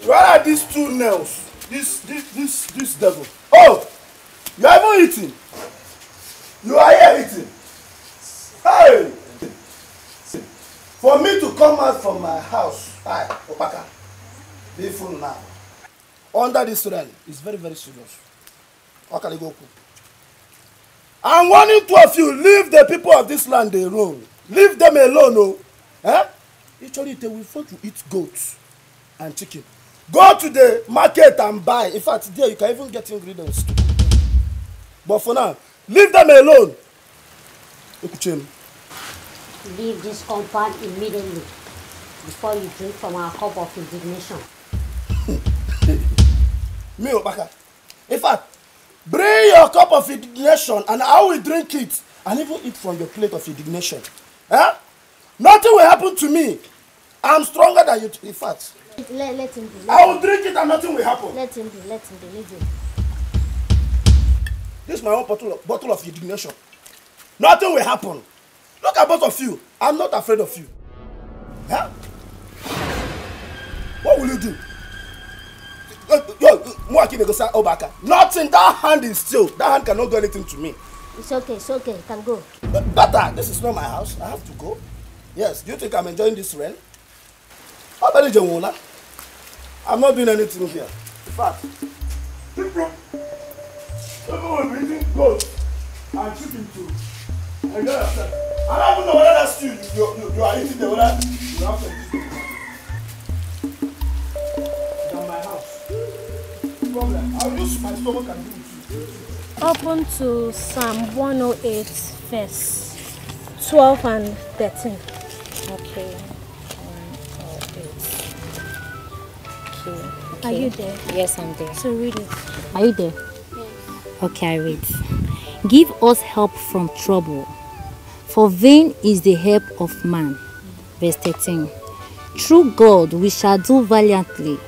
Where are these two nails? This devil. Oh! You haven't eaten. You are here eating. Hey! For me to come out from my house, Opaka, be full now. Under this rain, it's very, very serious. I'm warning two of you, leave the people of this land alone. Leave them alone, oh. Eh? Actually, they will want to eat goats and chicken. Go to the market and buy. In fact, there you can even get ingredients too. But for now, leave them alone. Leave this compound immediately before you drink from our cup of indignation. Me, Obaka. In fact, bring your cup of indignation and I will drink it and even eat from your plate of indignation. Huh? Nothing will happen to me. I'm stronger than you. In fact, let him be. I will drink it and nothing will happen. Let him be. Leave him. This is my own bottle of indignation. Nothing will happen. Look at both of you. I'm not afraid of you. Huh? What will you do? Nothing. That hand is still. That hand cannot do anything to me. It's okay. You can go. But this is not my house. I have to go. Yes. Do you think I'm enjoying this rain? I'm not doing anything here. In fact, everyone will be eating goat and chicken too. Enjoy yourself. I don't even know whether that's you are eating the whether you have to eat. It's on my house. No problem. I'll use my stomach and do it. Open to Psalm 108, verse 12 and 13. Okay. 108. Okay. Are you there? Yes, I'm there. So read it. Are you there? Yes. Okay, I read. Give us help from trouble, for vain is the help of man. Verse 13. Through God we shall do valiantly,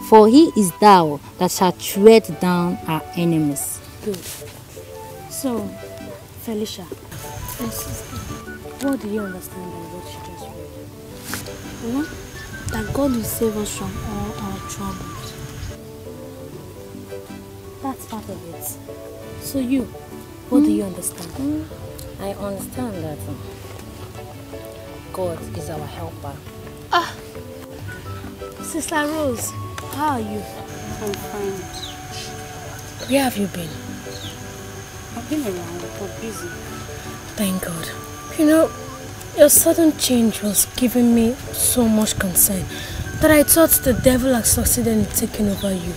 for he is thou that shall tread down our enemies. Good. So, Felicia, what do you understand by what you just read? That God will save us from all our troubles. That's part of it. So you, what do you understand? I understand that God is our helper. Sister Rose, how are you? I'm fine. Where have you been? I've been around, but busy. Thank God. You know, your sudden change was giving me so much concern that I thought the devil had succeeded in taking over you.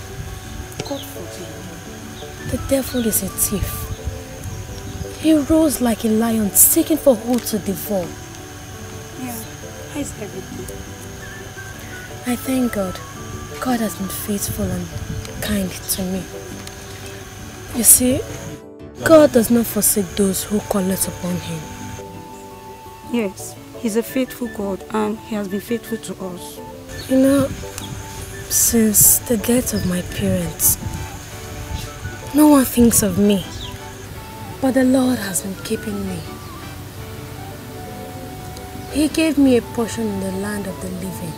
God forgive me. The devil is a thief. He rose like a lion, seeking for who to devour. Yeah, how is everything? I thank God. God has been faithful and kind to me. You see, God does not forsake those who call it upon him. Yes, he's a faithful God and he has been faithful to us. You know, since the death of my parents, no one thinks of me. But the Lord has been keeping me. He gave me a portion in the land of the living.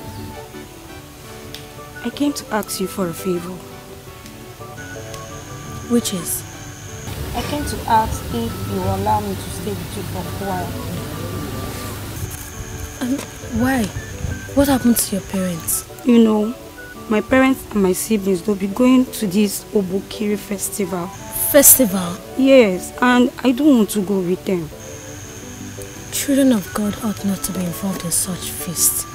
I came to ask you for a favor. Which is? I came to ask if you will allow me to stay with you for a while. Why? What happened to your parents? You know, my parents and my siblings will be going to this Obokiri festival. Festival? Yes, and I don't want to go with them. Children of God ought not to be involved in such feasts.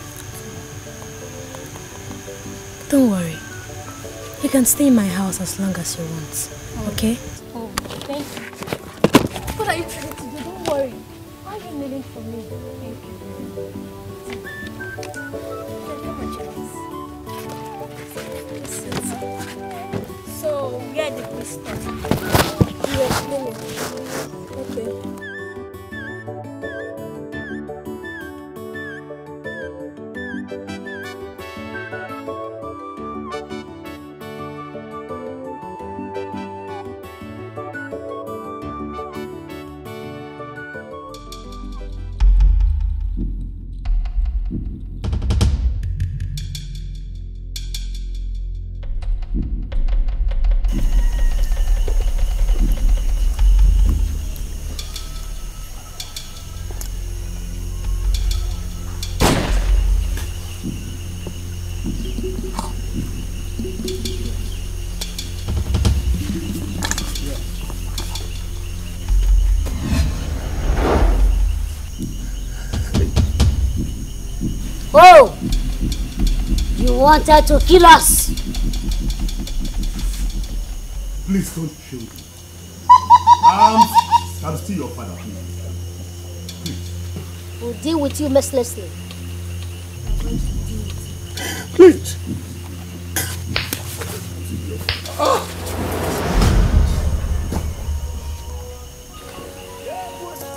Don't worry. You can stay in my house as long as you want. Okay? Oh, thank you. What are you trying to do? Don't worry. Why are you kneeling for me? Thank you. So, where did we start? You explain it. Okay. Oh! You wanted to kill us! Please don't kill me. I'm still your father, please. We'll deal with you mercilessly. Please!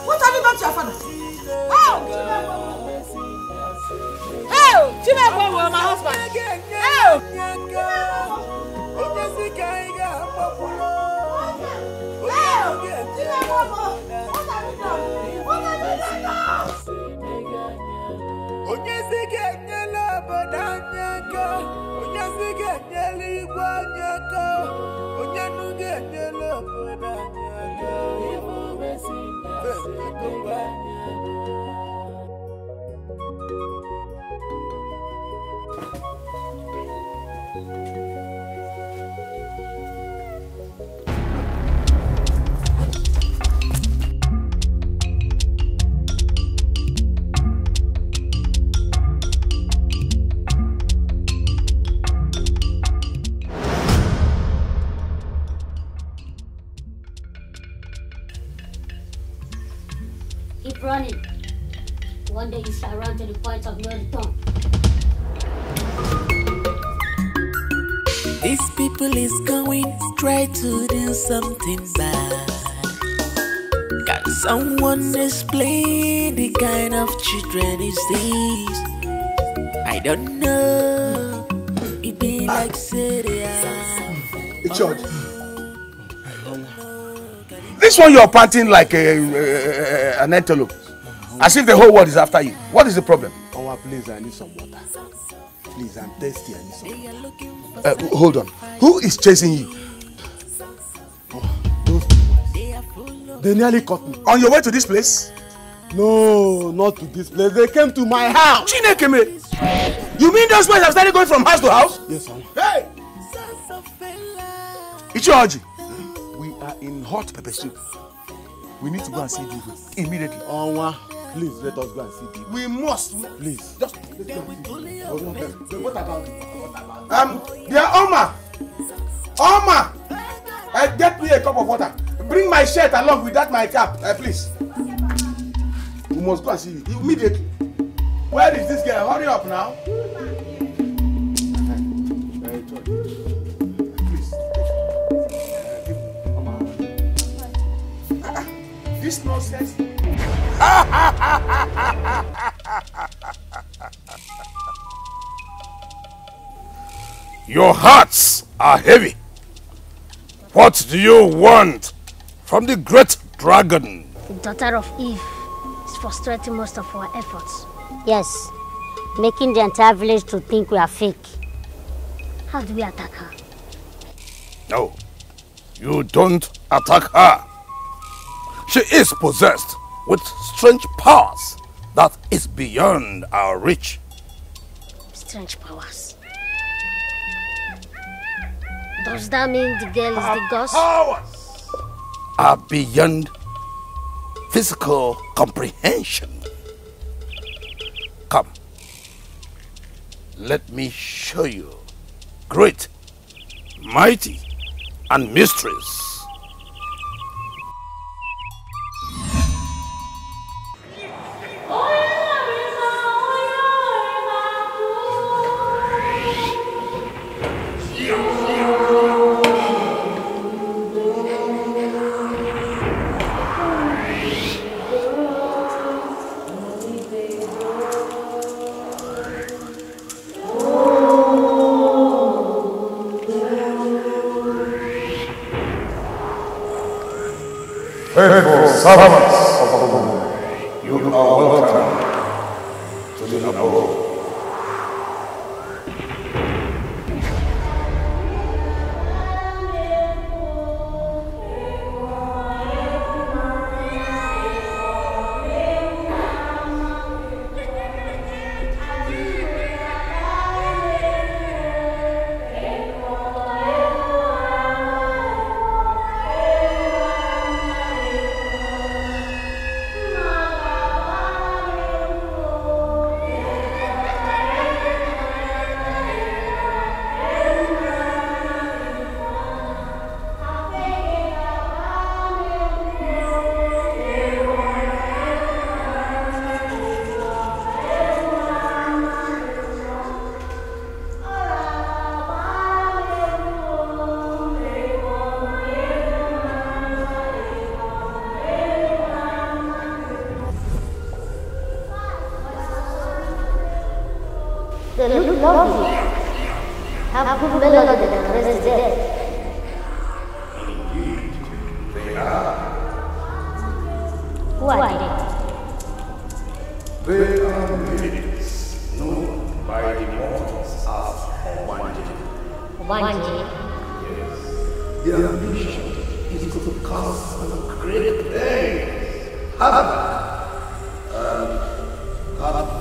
What have you done to your father? Oh! Keep running. One day you shall run to the point of no return. These people is going try to do something bad. Can someone explain the kind of children is these? I don't know. It be like city. George. This one you're panting like an antelope. As if the whole world is after you. What is the problem? Oh, please, I need some water. Please, I'm thirsty. I need some water. Hold on. Who is chasing you? Those two boys. They nearly caught me. On your way to this place? No, not to this place. They came to my house. Chinekeme! You mean those boys have started going from house to house? Yes, sir. Hey! Ichioji, we are in hot pepper soup. We need to go and see Dikeh immediately. Please let us go and see Dikeh. We must. Please. Just let's go and see what about dear Oma! Oma! Get me a cup of water. Bring my shirt along with that my cap, please. We must go and see you immediately. Where is this girl? Hurry up now. This nonsense. Your hearts are heavy. What do you want from the great dragon? The daughter of Eve is frustrating most of our efforts. Yes, making the entire village to think we are fake. How do we attack her? No, you don't attack her. She is possessed with strange powers that is beyond our reach. Strange powers. Does that mean the girl is the ghost? Powers are beyond physical comprehension. Come, let me show you great, mighty, and mysteries. Faithful servants of the Lord, you are welcome to the abode. They look lovely. Have good melody than the rest is dead. Indeed, they are. Who are they? They are ladies known by the mortals as Wanji. Wanji? Yes. Their mission is to cause some great things. However,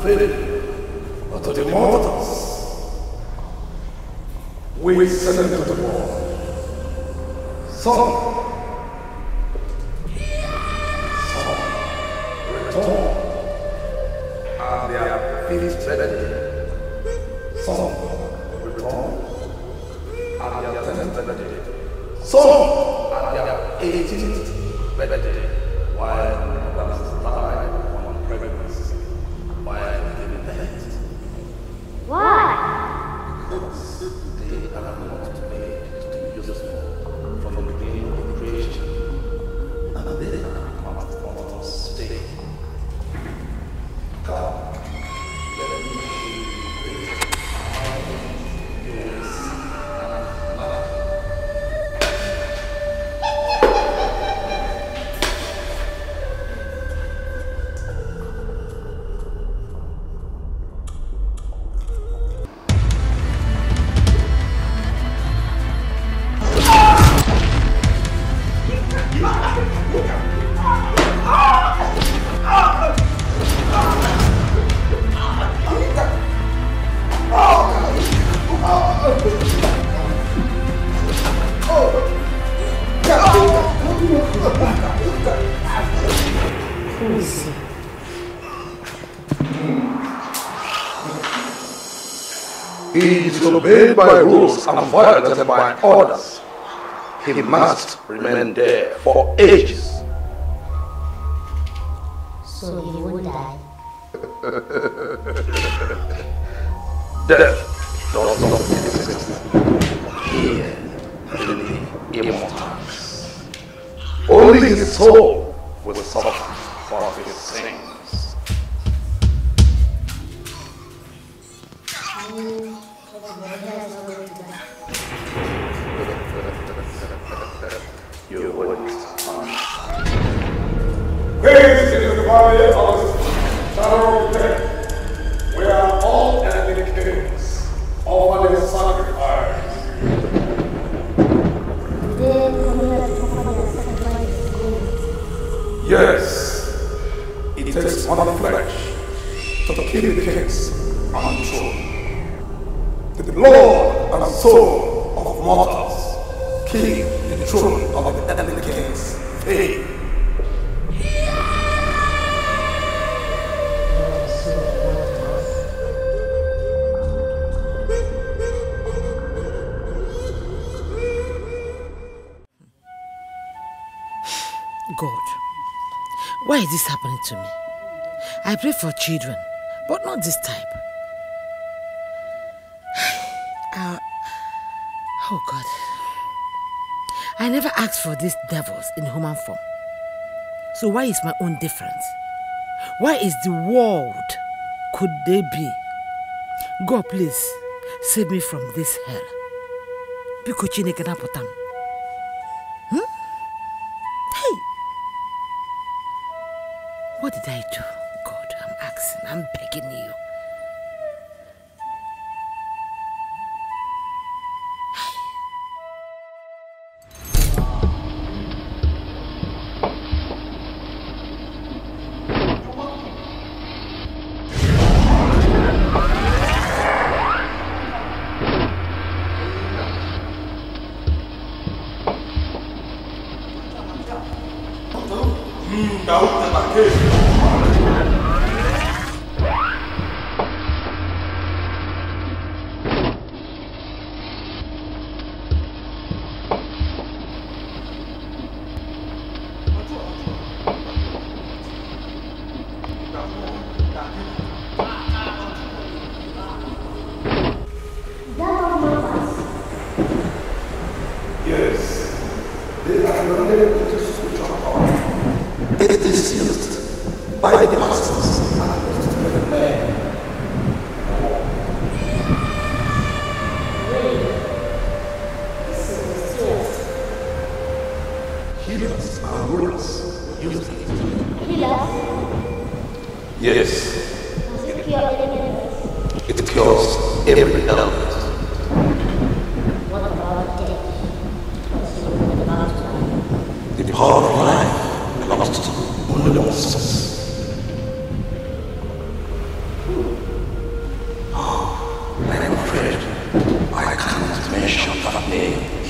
unfading, but to the mortals. We send them to the war. Some return at their 5th birthday. Some return at their 10th birthday. Some at their 18th birthday. While others die on pregnancy while giving birth. Why? Because they are not made to be useful from the beginning of creation, and they are not for us today. God, let me be yours and love. He is disobeyed by rules and violated by orders. He must remain there for ages. So he will die. Death does not exist here in the immortals. Only his soul will suffer for his sins. You wouldn't understand. This is the valley of the shadow of death, where all enemy kings offer their sacrifice. Yes, it takes one flesh to kill the kings on the throne. The blood and soul of mortals kill the throne of the enemy kings. Hey. God, why is this happening to me? I pray for children, but not this type. Oh God, I never asked for these devils in human form. So why is my own different? Why is the world could they be? God, please save me from this hell. Because Chineke napotam. Hey, what did I do? God, I'm asking, I'm begging you.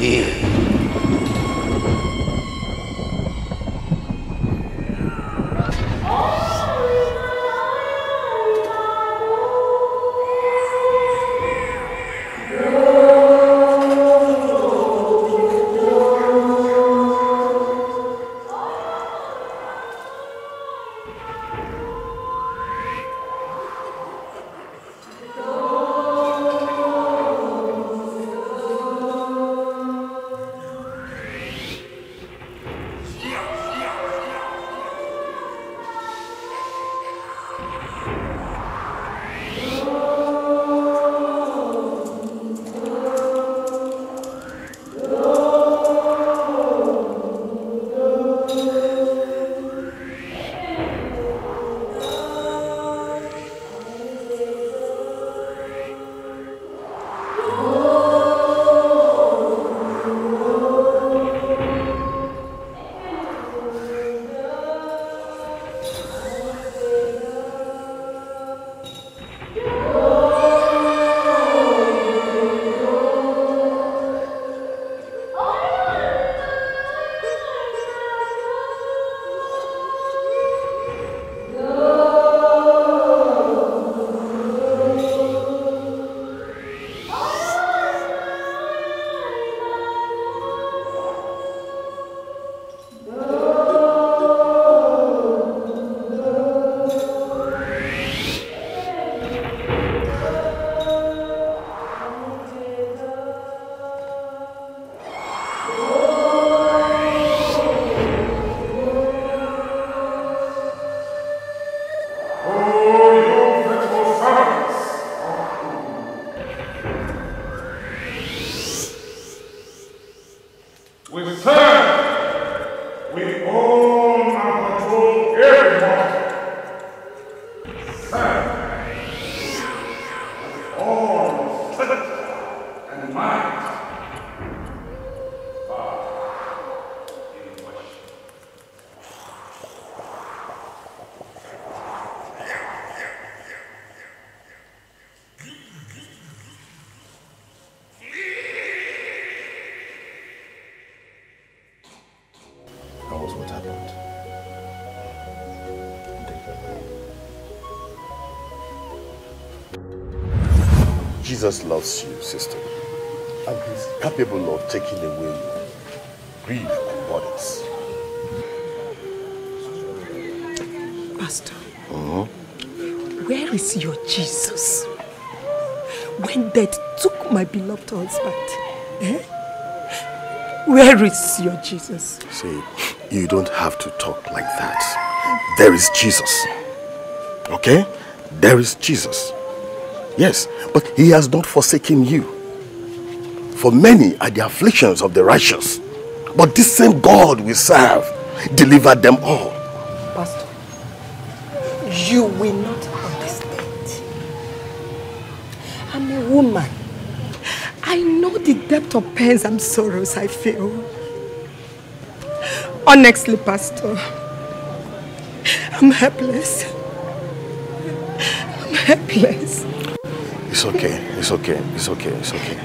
here. Jesus loves you, sister, and he's capable of taking away your grief and burdens. Pastor, where is your Jesus? When death took my beloved husband, where is your Jesus? See, you don't have to talk like that. There is Jesus. Okay? There is Jesus. Yes, but he has not forsaken you. For many are the afflictions of the righteous, but this same God we serve delivered them all. Pastor, you will not understand. I'm a woman. I know the depth of pains and sorrows I feel. Honestly, Pastor, I'm helpless. I'm helpless. It's okay, it's okay, it's okay, it's okay.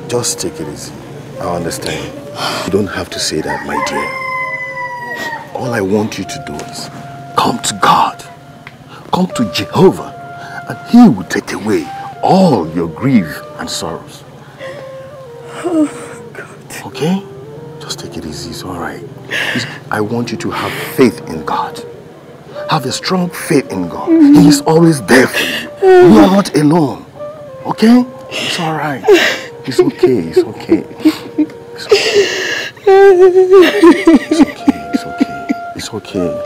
Just take it easy. I understand. You don't have to say that, my dear. All I want you to do is come to God. Come to Jehovah, and he will take away all your grief and sorrows. Oh, God. Okay? Just take it easy, it's alright. I want you to have faith in God. Have a strong faith in God. He is always there for you. You are not alone. Okay? It's alright. It's okay, it's okay. It's okay. It's okay, it's okay. It's okay.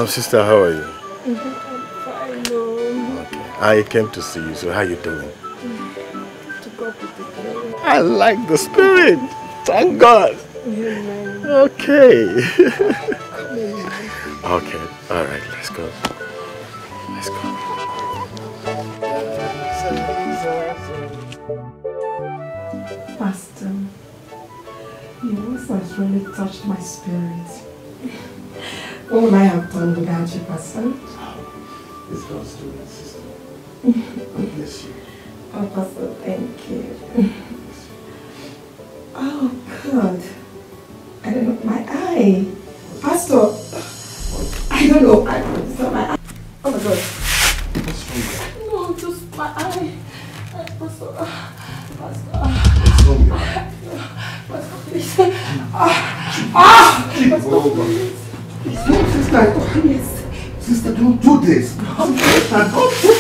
Sister, how are you? I'm fine, Mom. Okay. I came to see you, so how are you doing? To God be the glory. I like the spirit. Thank God. Amen. Okay. Okay. All right. Let's go. Let's go. Pastor, you know really touched my spirit. What would I have done without you, Pastor? It's God's doing, sister. God bless you. Oh, Pastor, thank you. Oh, God. I don't know, my eye. Pastor, I don't know. It's not my eye. Oh, my God. What's wrong? No, just my eye. Pastor, Pastor. What's wrong? Pastor, please. Pastor, please. Sister, please. Sister, don't do this. Sister, don't do this. I hope you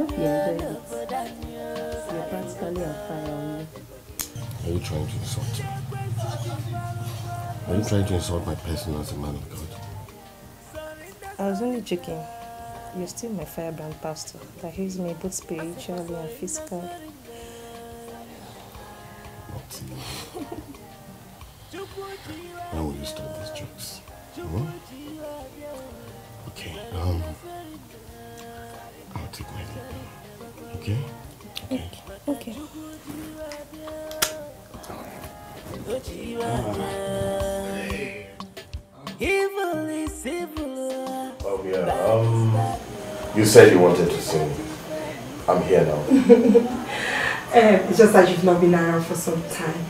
enjoy it. You're practically on fire on me. Are you trying to insult me? Are you trying to insult my person as a man of God? I was only joking. You're still my firebrand pastor that heals me both spiritually and physically. When will you stop these jokes? Okay, I'll take my leave. Okay? Okay. Oh yeah, you said you wanted to sing. I'm here now. It's just that you've not been around for some time.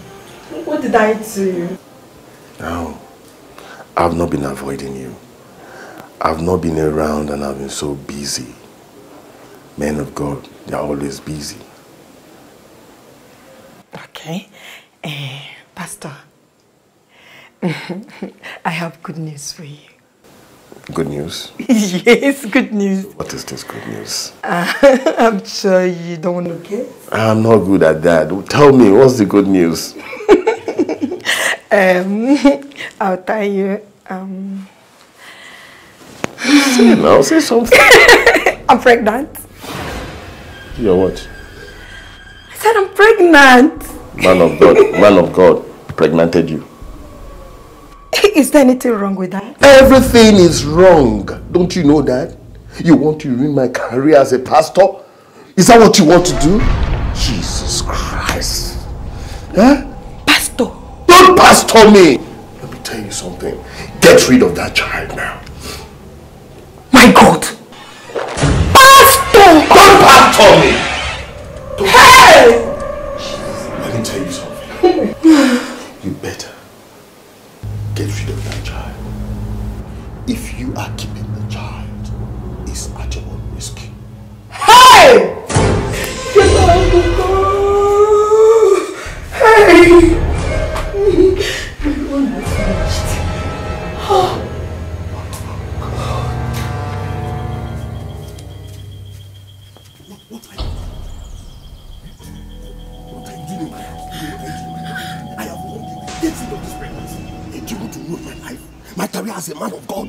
What did I do? No, I've not been avoiding you. I've not been around and I've been so busy. Men of God, they're always busy. Okay. Pastor, I have good news for you. Good news? Yes, good news. What is this good news? I'm sure you don't want to guess. I'm not good at that. Tell me, what's the good news? I'll tell you. Say now, say something. I'm pregnant. You're what? I said I'm pregnant. Man of God, pregnanted you. Is there anything wrong with that? Everything is wrong. Don't you know that? You want to ruin my career as a pastor? Is that what you want to do? Jesus Christ. Huh? Pastor. Don't pastor me. Let me tell you something. Get rid of that child now. My God. Pastor. Don't pastor me. Hey! Let me tell you something. You better get rid of that child. If you are keeping the child, it's at your own risk. Hey! Get out of the Hey! Everyone has finished. Oh. What are you doing? I have warned you. Get rid of this pregnancy. Do you want to ruin my life? My career as a man of God?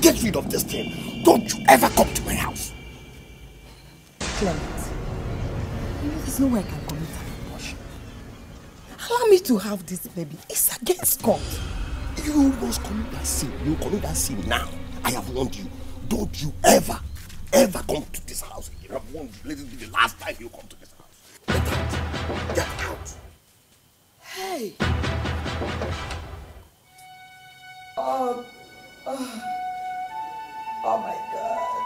Get rid of this thing. Don't you ever come to my house. Clement, there's no way I can commit an abortion. Allow me to have this baby. It's against God. You must commit that sin. You commit that sin now. I have warned you. Don't you ever come to this house again. I have warned you. Let it be the last time you come to this house. Get out. Get out. Hey! Oh my God.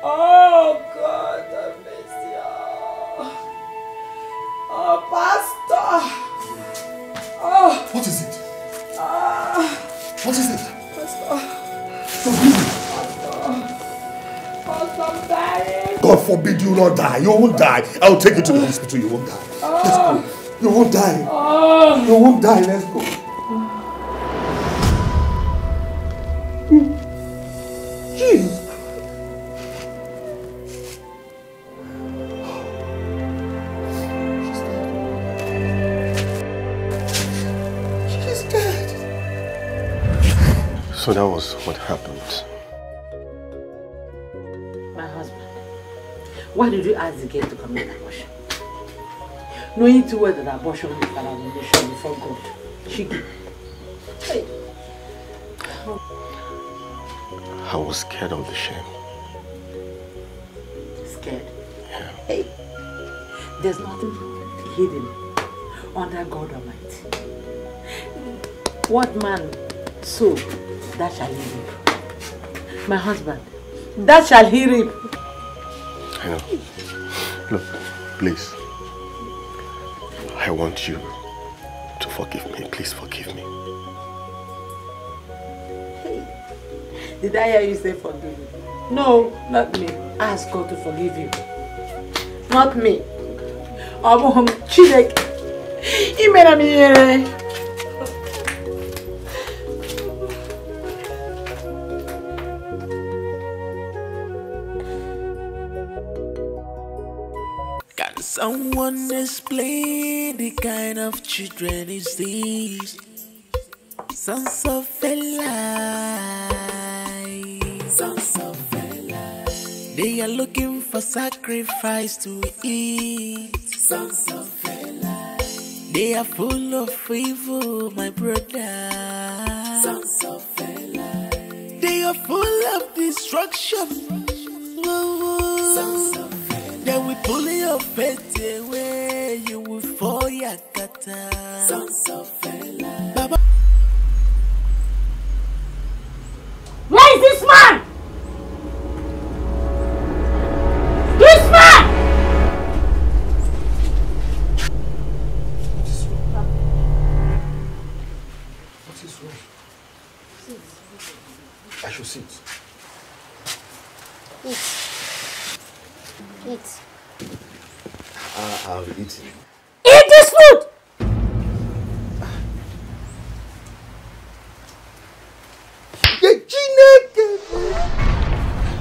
Oh God, have mercy. Oh, Pastor. Oh. What is it? What is it? Pastor. Pastor, I'm dying. God forbid you not die. You won't die. I'll take you to the hospital. You won't die. Let's go. You won't die. You won't die. Let's go. Jesus. She's dead. So that was what happened. My husband, why did you ask the girl to commit abortion? Knowing too well that abortion is an abomination before God. She did. Hey. I was scared of the shame. Scared? Yeah. Hey, there's nothing hidden under God Almighty. What man sow, that shall he reap. My husband, that shall he reap. I know. Look, please. I want you to forgive me. Please forgive me. Hey, did I hear you say forgive me? No, not me. Ask God to forgive you. Not me. Chineke. Imena mi. Can someone explain the kind of children is these? Sons of Eli. Sons of Eli. They are looking for sacrifice to eat. Sons of Eli. They are full of evil, my brother. Sons of Eli. They are full of destruction. Sons of they will pull your faith away, you will fall yakata. Sons of Eli. Baba. Where is this man? This man! What is wrong? I should sit. Eat. I'll eat. Eat this food!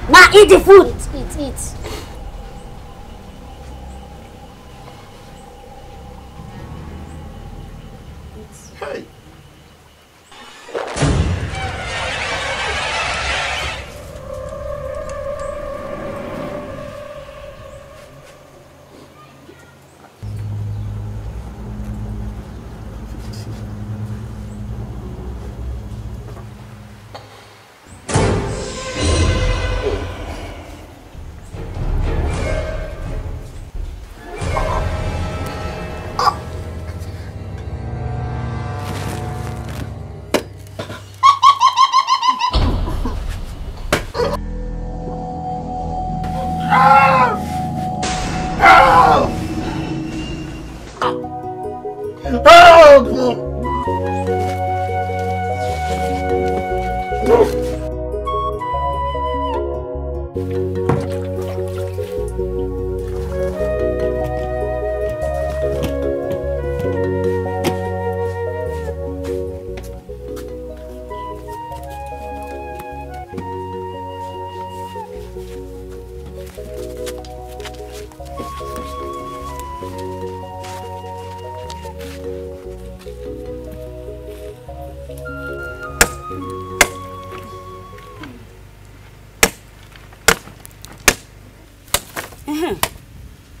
Now eat the food! Eat. Hey.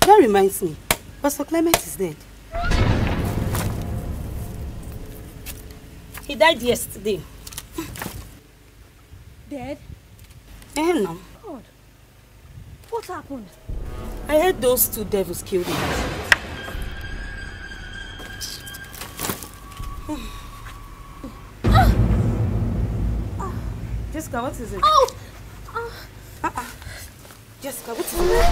That reminds me, Pastor Clement is dead. He died yesterday. Dead? No. God. What happened? I heard those two devils killed him. Jessica, what is it? Jessica, what is it?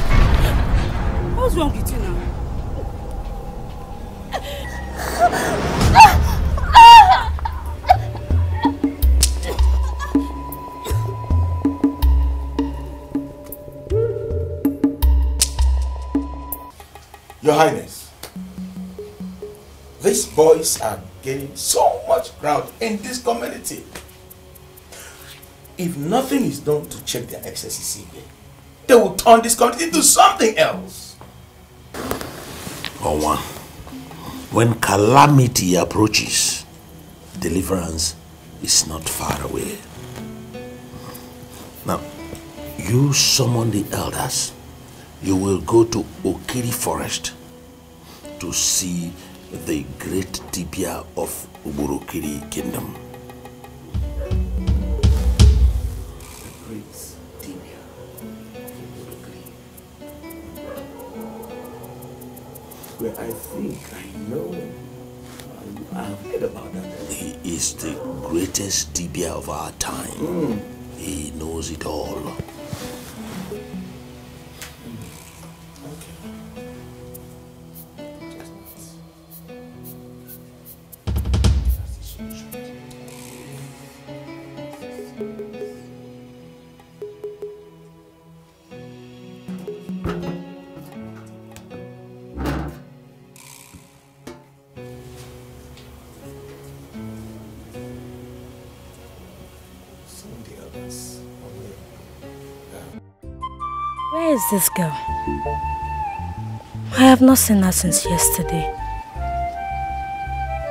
What's wrong with you now? Your Highness, these boys are gaining so much ground in this community. If nothing is done to check their excesses, they will turn this community into something else. Owa, when calamity approaches, deliverance is not far away. Now, you summon the elders. You will go to Okiri Forest to see the great Tibia of Uburukiri Kingdom. The where I think I know. I've heard about that. He is the greatest Dibia of our time. He knows it all. Where is this girl? I have not seen her since yesterday.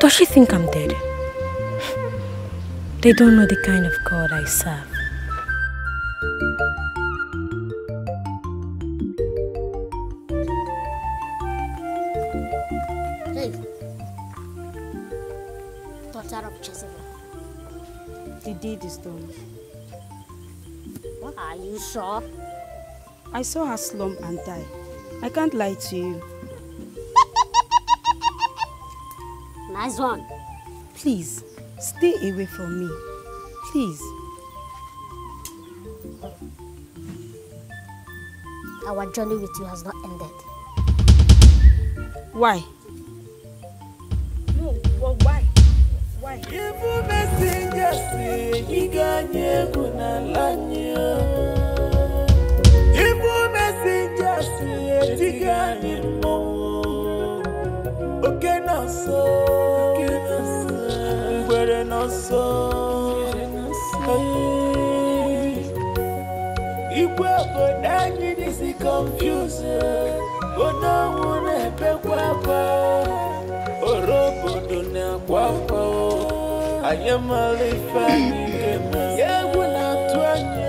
Does she think I'm dead? They don't know the kind of God I serve. Hey, daughter of Jezebel. The deed is done. Are you sure? I saw her slump and die. I can't lie to you. Nice one. Please, stay away from me. Please. Our journey with you has not ended. Why? No, well, why? Why? Ibu messenger say tigani mo. Okay no so, ngwere no so. Igwe obodanyi disi confused. Ona wune pe kwakwa. Orobodo na kwakwa. Ayamali fani kema. Yebu na tuanyo.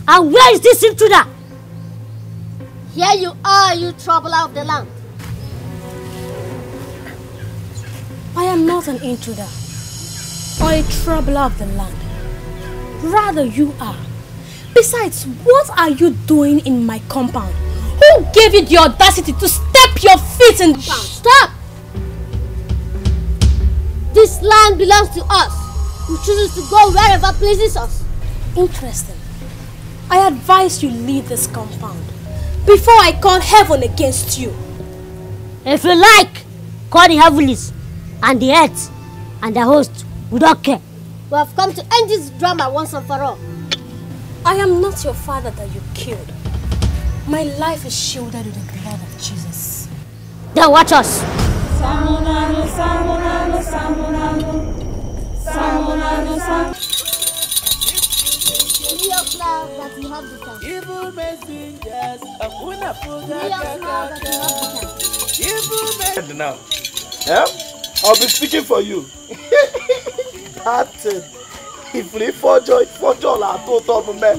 And where is this intruder? Here you are, you troubler of the land. I am not an intruder or a troubler of the land. Rather, you are. Besides, what are you doing in my compound? Who gave you the audacity to step your feet in the compound? Stop! This land belongs to us. We choose to go wherever pleases us. Interesting. I advise you leave this compound before I call heaven against you. If you like, call the heavens and the earth and the host. We don't care. We have come to end this drama once and for all. I am not your father that you killed. My life is shielded with the blood of Jesus. Then watch us. Samunano, samunano, samunano. Samunano, samunano. That you have the time. Evil messengers, Akuna And now, yeah? I'll be speaking for you. That if we for joy, la total man,